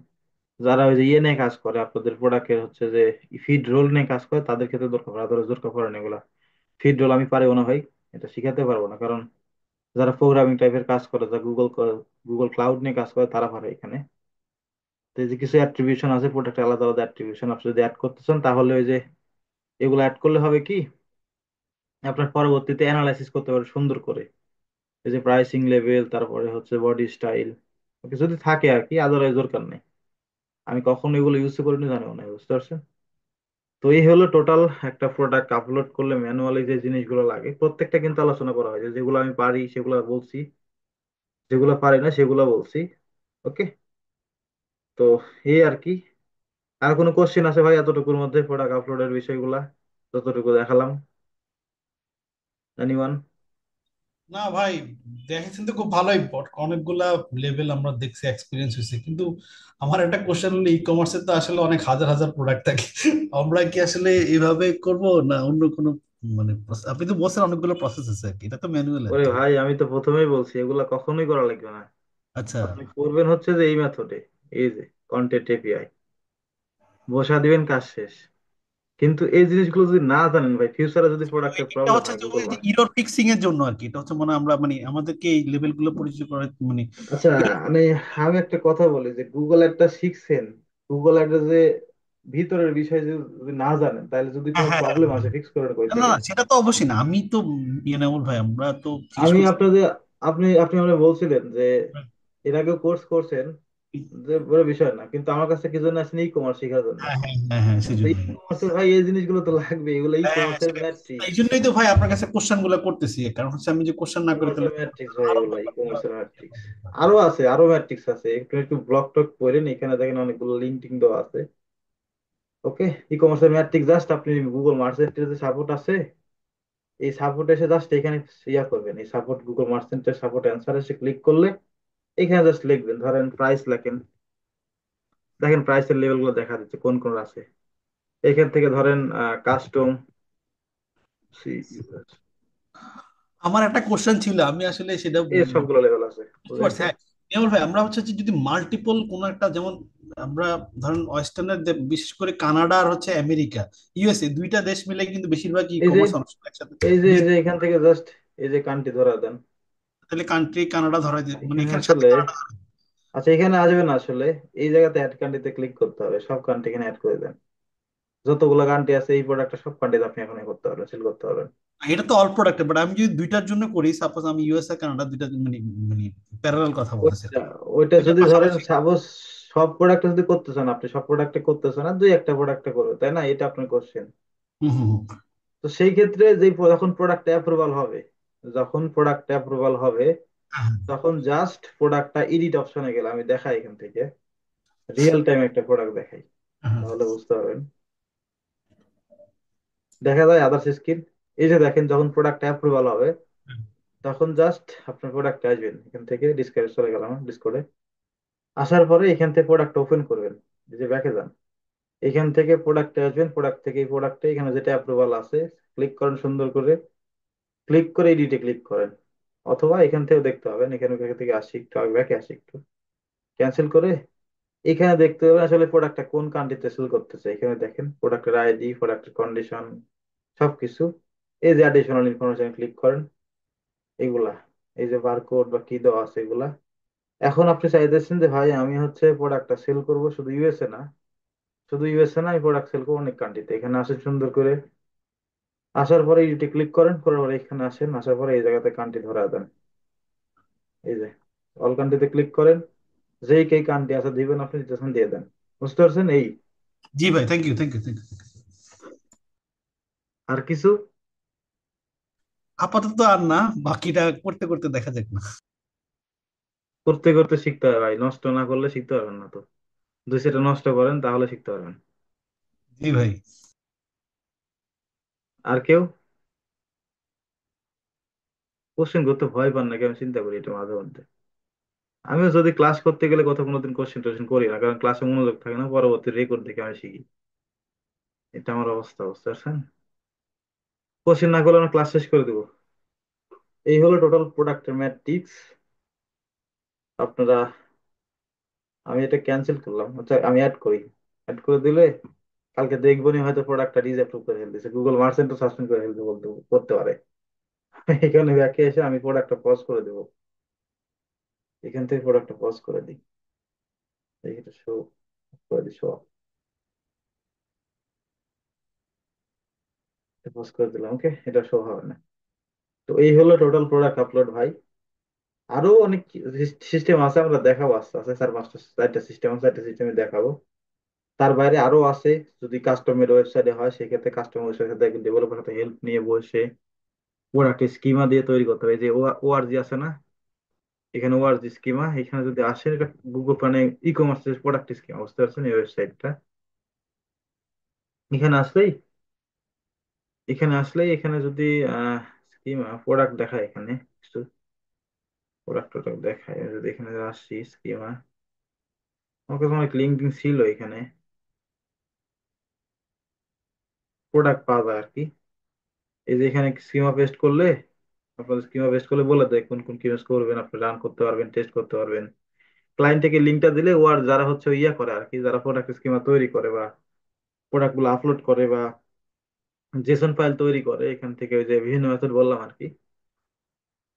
Speaker 1: যারা ওই যে ইয়ে নিয়ে কাজ করে, আপনাদের প্রোডাক্টের হচ্ছে যে ফিড রোল নিয়ে কাজ করে, তাদের ক্ষেত্রে দরকার পড়ে, আদারওয়াইজ দরকার পড়ে না এগুলা। ফিড রোল আমি পারবো না ভাই, এটা শিখাতে পারবো না, কারণ যারা প্রোগ্রামিং টাইপের কাজ করে, যারা গুগল ক্লাউড নিয়ে কাজ করে, তারা পারে এখানে। তো এই যে কিছু অ্যাট্রিবিউশন আছে, প্রোডাক্টের আলাদা আলাদা অ্যাট্রিবিউশন, আপনি যদি অ্যাড করতে চান, তাহলে ওই যে এগুলো অ্যাড করলে হবে কি, আপনার পরবর্তীতে অ্যানালাইসিস করতে পারে সুন্দর করে। এই যে প্রাইসিং লেভেল, তারপরে হচ্ছে বডি স্টাইল, ওকে যদি থাকে আর কি, আদারওয়াইজ দরকার নেই। আমি কখনো এগুলো ইউজ করিনি, জানিও না, বুঝতে পারছেন? তো এই হলো টোটাল। একটা প্রোডাক্ট আপলোড করলে ম্যানুয়ালি যে জিনিসগুলো লাগে প্রত্যেকটা কিন্তু আলোচনা করা হয়েছে, যেগুলো আমি পারি সেগুলো বলছি, যেগুলো পারি না সেগুলো বলছি। ওকে, তো এই আর কি। আর কোনো কোশ্চেন আছে ভাই এতটুকুর মধ্যে, প্রোডাক্ট আপলোডের বিষয়গুলা যতটুকু দেখালাম? এনিওয়ান?
Speaker 3: না ভাই, দেখেছেন তো খুব ভালোই, অনেকগুলা লেভেল আমরা দেখছি, এক্সপিরিয়েন্স হয়েছে, কিন্তু আমার একটা কোশ্চেন হলো, ই কমার্সের তো আসলে অনেক হাজার হাজার প্রোডাক্ট থাকে। আমরা কি আসলে এইভাবে করব, না অন্য কোনো মানে আপনি তো বলছেন অনেকগুলো প্রসেস আছে আর কি, এটা তো ম্যানুয়াল আর
Speaker 1: ওরে
Speaker 3: কি।
Speaker 1: ভাই, আমি তো প্রথমেই বলছি এগুলা কখনোই করা লাগবে না।
Speaker 3: আচ্ছা।
Speaker 1: আপনি করবেন হচ্ছে যে এই মেথডে, এই যে কন্টেন্ট এপিআই বসা দিবেন, কাজ শেষ। কিন্তু এই জিনিসগুলো যদি না জানেন ভাই, ফিউচারে যদি প্রোডাক্টের
Speaker 3: এটা
Speaker 1: প্রবলেম
Speaker 3: হচ্ছে
Speaker 1: হয়
Speaker 3: যে
Speaker 1: গুগল
Speaker 3: ওই যে
Speaker 1: মার্কেট।
Speaker 3: ইরর ফিক্সিং এর জন্য আর কি, এটা হচ্ছে মানে আমরা মানে আমাদেরকে এই লেভেল গুলো পরিচয় করে মানে
Speaker 1: আচ্ছা,
Speaker 3: error-
Speaker 1: মানে আমি একটা কথা বলি যে গুগল একটা শিখছেন, গুগল একটা যে ভিতরের বিষয় যদি না জানেন, তাহলে যদি
Speaker 3: হ্যাঁ
Speaker 1: কোনো
Speaker 3: হ্যাঁ হ্যাঁ
Speaker 1: প্রবলেম
Speaker 3: হ্যাঁ।
Speaker 1: আসে ফিক্স করেন কই
Speaker 3: না না
Speaker 1: থেকে?
Speaker 3: না, সেটা তো অবশ্যই না, আমি তো ইয়ে না ভাই, আমরা তো জিজ্ঞেস
Speaker 1: আমি
Speaker 3: করছি।
Speaker 1: আপনাদের, আপনি আমরা বলছিলেন যে এর আগেও কোর্স করছেন, যে বড় বিষয় না, কিন্তু আমার কাছে কি জন্য আসেন? ই কমার্স শেখার জন্য।
Speaker 3: হ্যাঁ হ্যাঁ হ্যাঁ হ্যাঁ, সেই
Speaker 1: তো ই
Speaker 3: জন্য।
Speaker 1: কমার্সের ভাই এই জিনিসগুলো তো লাগবে, এগুলো ই
Speaker 3: হ্যাঁ হ্যাঁ,
Speaker 1: কমার্সের
Speaker 3: সেটাই। এই
Speaker 1: ম্যাট্রিক্স।
Speaker 3: জন্যই তো ভাই আপনার কাছে কোশ্চেন গুলো করতেছি, কারণ হচ্ছে আমি যে কোশ্চেন
Speaker 1: ই
Speaker 3: না করি
Speaker 1: কমার্সের
Speaker 3: তাহলে
Speaker 1: ম্যাট্রিক্স ভাই,
Speaker 3: আরো
Speaker 1: এগুলো ই
Speaker 3: ব্যাপারগুলো।
Speaker 1: কমার্সের ম্যাট্রিক্স। আরো আছে, আরো ম্যাট্রিক্স আছে, একটু একটু ব্লক টক করেন, এখানে দেখেন অনেকগুলো লিঙ্ক টিঙ্ক দেওয়া আছে। ওকে, ই কমার্সের ম্যাট্রিক্স জাস্ট আপনি গুগল মার্চেন্টের যে সাপোর্ট আছে, এই সাপোর্ট এসে জাস্ট এখানে ইয়া করবেন, এই সাপোর্ট গুগল মার্চেন্টের সাপোর্ট অ্যান্সার এসে ক্লিক করলে এখানে জাস্ট লিখবেন, ধরেন প্রাইস লেখেন। দেখেন প্রাইসের লেভেল গুলো দেখা দিচ্ছে কোন কোন আছে। এখান থেকে ধরেন কাস্টম,
Speaker 3: আমার একটা কোশ্চেন ছিল, আমি আসলে সেটা
Speaker 1: এই সবগুলো লেভেল আছে,
Speaker 3: বুঝতে পারছি।
Speaker 1: বুঝেছেন?
Speaker 3: হ্যাঁ, নিয়মল ভাই, আমরা হচ্ছে যে যদি মাল্টিপল কোন একটা, যেমন আমরা ধরেন ওয়েস্টার্নের, বিশেষ করে কানাডা আর হচ্ছে আমেরিকা, ইউএসএ, দুইটা দেশ মিলে কিন্তু বেশিরভাগ ই
Speaker 1: এই যে
Speaker 3: কমার্স একসাথে
Speaker 1: এই যে
Speaker 3: business-
Speaker 1: এখান থেকে জাস্ট এই যে কান্ট্রি ধরা দেন।
Speaker 3: তাহলে কান্ট্রি কানাডা ধরাই মানে
Speaker 1: এখানে
Speaker 3: এখানে সাথে
Speaker 1: আসলে,
Speaker 3: কানাডা।
Speaker 1: আচ্ছা এখানে আসবে না আসলে, এই জায়গাতে অ্যাড কান্ট্রিতে ক্লিক করতে হবে, সব কান্ট্রি এখানে অ্যাড করে দেন। যতগুলো কান্ট্রি আছে এই প্রোডাক্টটা সব কান্ট্রিতে আপনি এখন করতে পারবেন, সেল করতে পারবেন।
Speaker 3: এটা তো অল প্রোডাক্ট, বাট আমি যদি দুইটার জন্য করি, সাপোজ আমি ইউএস আর কানাডা দুইটা মানে মানে প্যারালাল কথা বলতেছি আর
Speaker 1: ওইটা
Speaker 3: কি,
Speaker 1: ওইটা
Speaker 3: দুইটা
Speaker 1: যদি ধরেন
Speaker 3: পাশাপাশি।
Speaker 1: সাপোজ সব প্রোডাক্ট যদি করতেছেন, আপনি সব প্রোডাক্টে করতেছেন না, দুই একটা প্রোডাক্টে করবে, তাই না? এটা আপনার কোশ্চেন।
Speaker 3: হুম হুম হুম।
Speaker 1: তো সেই ক্ষেত্রে যে যখন প্রোডাক্ট অ্যাপ্রুভাল হবে, যখন প্রোডাক্ট অ্যাপ্রুভাল হবে,
Speaker 3: হ্যাঁ, হ্যাঁ,
Speaker 1: তখন জাস্ট প্রোডাক্টটা এডিট অপশনে গেলে আমি দেখাই এখান থেকে, রিয়েল টাইম একটা প্রোডাক্ট দেখাই,
Speaker 3: হ্যাঁ,
Speaker 1: তাহলে বুঝতে পারবেন। দেখা যায় আদার্স স্ক্রিন, এই যে দেখেন যখন প্রোডাক্ট অ্যাপ্রুভাল হবে,
Speaker 3: হ্যাঁ,
Speaker 1: তখন জাস্ট আপনার প্রোডাক্টে আসবেন, এখান থেকে ডিসকার্ডে চলে গেলাম, ডিসকর্ডে আসার পরে এখান থেকে প্রোডাক্ট ওপেন করবেন, এই যে ব্যাকে যান, এখান থেকে প্রোডাক্টে আসবেন, প্রোডাক্ট থেকে এই প্রোডাক্টে এখানে যেটা অ্যাপ্রুভাল আছে ক্লিক করেন সুন্দর করে, ক্লিক করে এডিটে ক্লিক করেন। অথবা এখান থেকেও দেখতে পাবেন, এখানে ব্যাকে থেকে আসি একটু, আগে ব্যাকে আসি একটু, ক্যান্সেল করে এখানে দেখতে পাবেন আসলে প্রোডাক্টটা কোন কান্ট্রিতে সেল করতেছে। এখানে দেখেন প্রোডাক্টের আইডি, প্রোডাক্টের কন্ডিশন, সবকিছু। এই যে অ্যাডিশনাল ইনফরমেশন ক্লিক করেন, এগুলা, এই যে বারকোড বা কি দেওয়া আছে এগুলা। এখন আপনি চাইতেছেন যে ভাই আমি হচ্ছে প্রোডাক্টটা সেল করব শুধু ইউএসএ না, শুধু ইউএসএ না, আমি প্রোডাক্ট সেল করবো অনেক কান্ট্রিতে। এখানে আসেন সুন্দর করে, আসার পরে এডিটে ক্লিক করেন, করার পরে এখানে আসেন, আসার পরে এই জায়গাতে কান্ট্রি ধরা দেন, এই যে অল কান্ট্রিতে ক্লিক করেন, যেই কেই কান্ট্রি আছে দিবেন আপনি, দিতেছেন দিয়ে দেন। বুঝতে পারছেন? এই
Speaker 3: জি ভাই, thank you thank you thank you.
Speaker 1: আর কিছু?
Speaker 3: আপাতত আর না, বাকিটা করতে করতে দেখা যাক না।
Speaker 1: করতে করতে শিখতে হয় ভাই, নষ্ট না করলে শিখতে পারবেন না তো। দুই সেটা নষ্ট করেন তাহলে শিখতে পারবেন।
Speaker 3: জি ভাই।
Speaker 1: আর কেউ কোশ্চেন করতে ভয় পান নাকি? আমি চিন্তা করি এটা মাঝে মধ্যে। আমিও যদি ক্লাস করতে গেলে কোথাও কোনোদিন কোশ্চেন টোশ্চেন করি না, কারণ ক্লাসে মনোযোগ থাকে না, পরবর্তী রেকর্ড দেখে আমি শিখি। এটা আমার অবস্থা, বুঝতে পারছেন? কোশ্চেন না করলে আমি ক্লাস শেষ করে দেবো। এই হলো টোটাল প্রোডাক্টের ম্যাট্রিক্স। আপনারা, আমি এটা ক্যান্সেল করলাম, আচ্ছা আমি অ্যাড করি, অ্যাড করে দিলে কালকে দেখবনি হয়তো প্রোডাক্টটা ডিসঅ্যাপ্রুভ করে ফেলতেছে, গুগল মার্চেন্টও সাসপেন্ড করে ফেলতে বলতে করতে পারে। এখানে ব্যাকে এসে আমি প্রোডাক্টটা পজ করে দেবো, এখান থেকে প্রোডাক্টটা পজ করে দিই, এটা শো করে দিই, শো পজ করে দিলাম, ওকে, এটা শো হবে না। তো এই হলো টোটাল প্রোডাক্ট আপলোড ভাই। আরো অনেক সিস্টেম আছে, আমরা দেখাবো আস্তে আস্তে, চার পাঁচটা চারটা সিস্টেম আছে, চারটা সিস্টেমে দেখাবো। তার বাইরে আরো আছে, যদি কাস্টমের ওয়েবসাইটে হয় সেক্ষেত্রে কাস্টমার ওয়েবসাইটের সাথে একজন ডেভেলপার সাথে হেল্প নিয়ে বসে প্রোডাক্ট স্কিমা দিয়ে তৈরি করতে হবে। এই যে ওআরজি আছে না, এখানে ওআরজি স্কিমা, এখানে যদি আসে, এটা গুগল মানে ই কমার্স প্রোডাক্ট স্কিমা, বুঝতে পারছেন? এই ওয়েবসাইটটা এখানে আসলেই, এখানে আসলেই এখানে যদি স্কিমা প্রোডাক্ট দেখায় এখানে, প্রোডাক্ট টোডাক্ট দেখায়, এই যে এখানে আসছি স্কিমা, আমার কাছে অনেক লিঙ্ক ছিল এখানে, প্রোডাক্ট পাওয়া যায় আর কি। এই যে এখানে স্কিমা পেস্ট করলে, আপনাদের স্কিমা পেস্ট করলে বলে দেয় কোন কোন কিউজ করবেন, আপনি রান করতে পারবেন, টেস্ট করতে পারবেন। ক্লায়েন্ট থেকে লিঙ্কটা দিলে ও আর যারা হচ্ছে ইয়া করে আর কি, যারা প্রোডাক্ট স্কিমা তৈরি করে বা প্রোডাক্ট গুলো আপলোড করে বা জেসন ফাইল তৈরি করে, এখান থেকে ওই যে বিভিন্ন মেথড বললাম আর কি,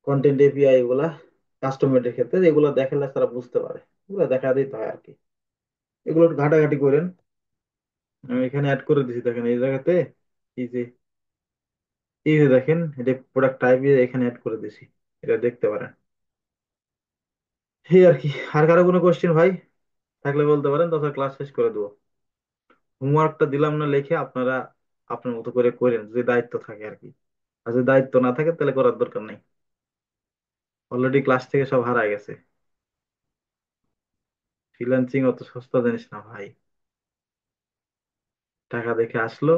Speaker 1: কন্টেন্ট এপিআই এগুলা, কাস্টমারের ক্ষেত্রে এগুলো দেখালে তারা বুঝতে পারে, এগুলো দেখা দিতে হয় আর কি। এগুলো একটু ঘাটাঘাটি করেন। আমি এখানে অ্যাড করে দিছি, দেখেন এই জায়গাতে, এই যে এই যে দেখেন এটা প্রোডাক্ট টাইপ এখানে অ্যাড করে দিছি, এটা দেখতে পারেন। এই আর কি। আর কারো কোনো কোশ্চেন ভাই থাকলে বলতে পারেন, তাছাড়া ক্লাস শেষ করে দেবো। হোমওয়ার্কটা দিলাম না, লিখে আপনারা আপনার মতো করে করেন যদি দায়িত্ব থাকে আর কি। আর যদি দায়িত্ব না থাকে তাহলে করার দরকার নেই, অলরেডি ক্লাস থেকে সব হারায় গেছে। ফ্রিল্যান্সিং অত সস্তা জিনিস না ভাই। টাকা দেখে আসলো,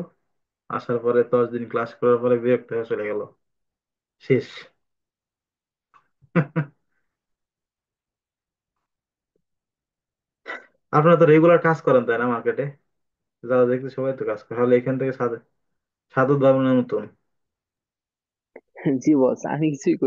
Speaker 1: আসার পরে 10 দিন ক্লাস করার পরে বিরক্ত হয়ে চলে গেল, শেষ। আপনারা তো রেগুলার কাজ করেন তাই না মার্কেটে? যারা দেখতে সবাই তো কাজ করে, তাহলে এখান থেকে সাধু সাধু ধর্মের নতুন।
Speaker 2: জি বস, আমি কিছুই করি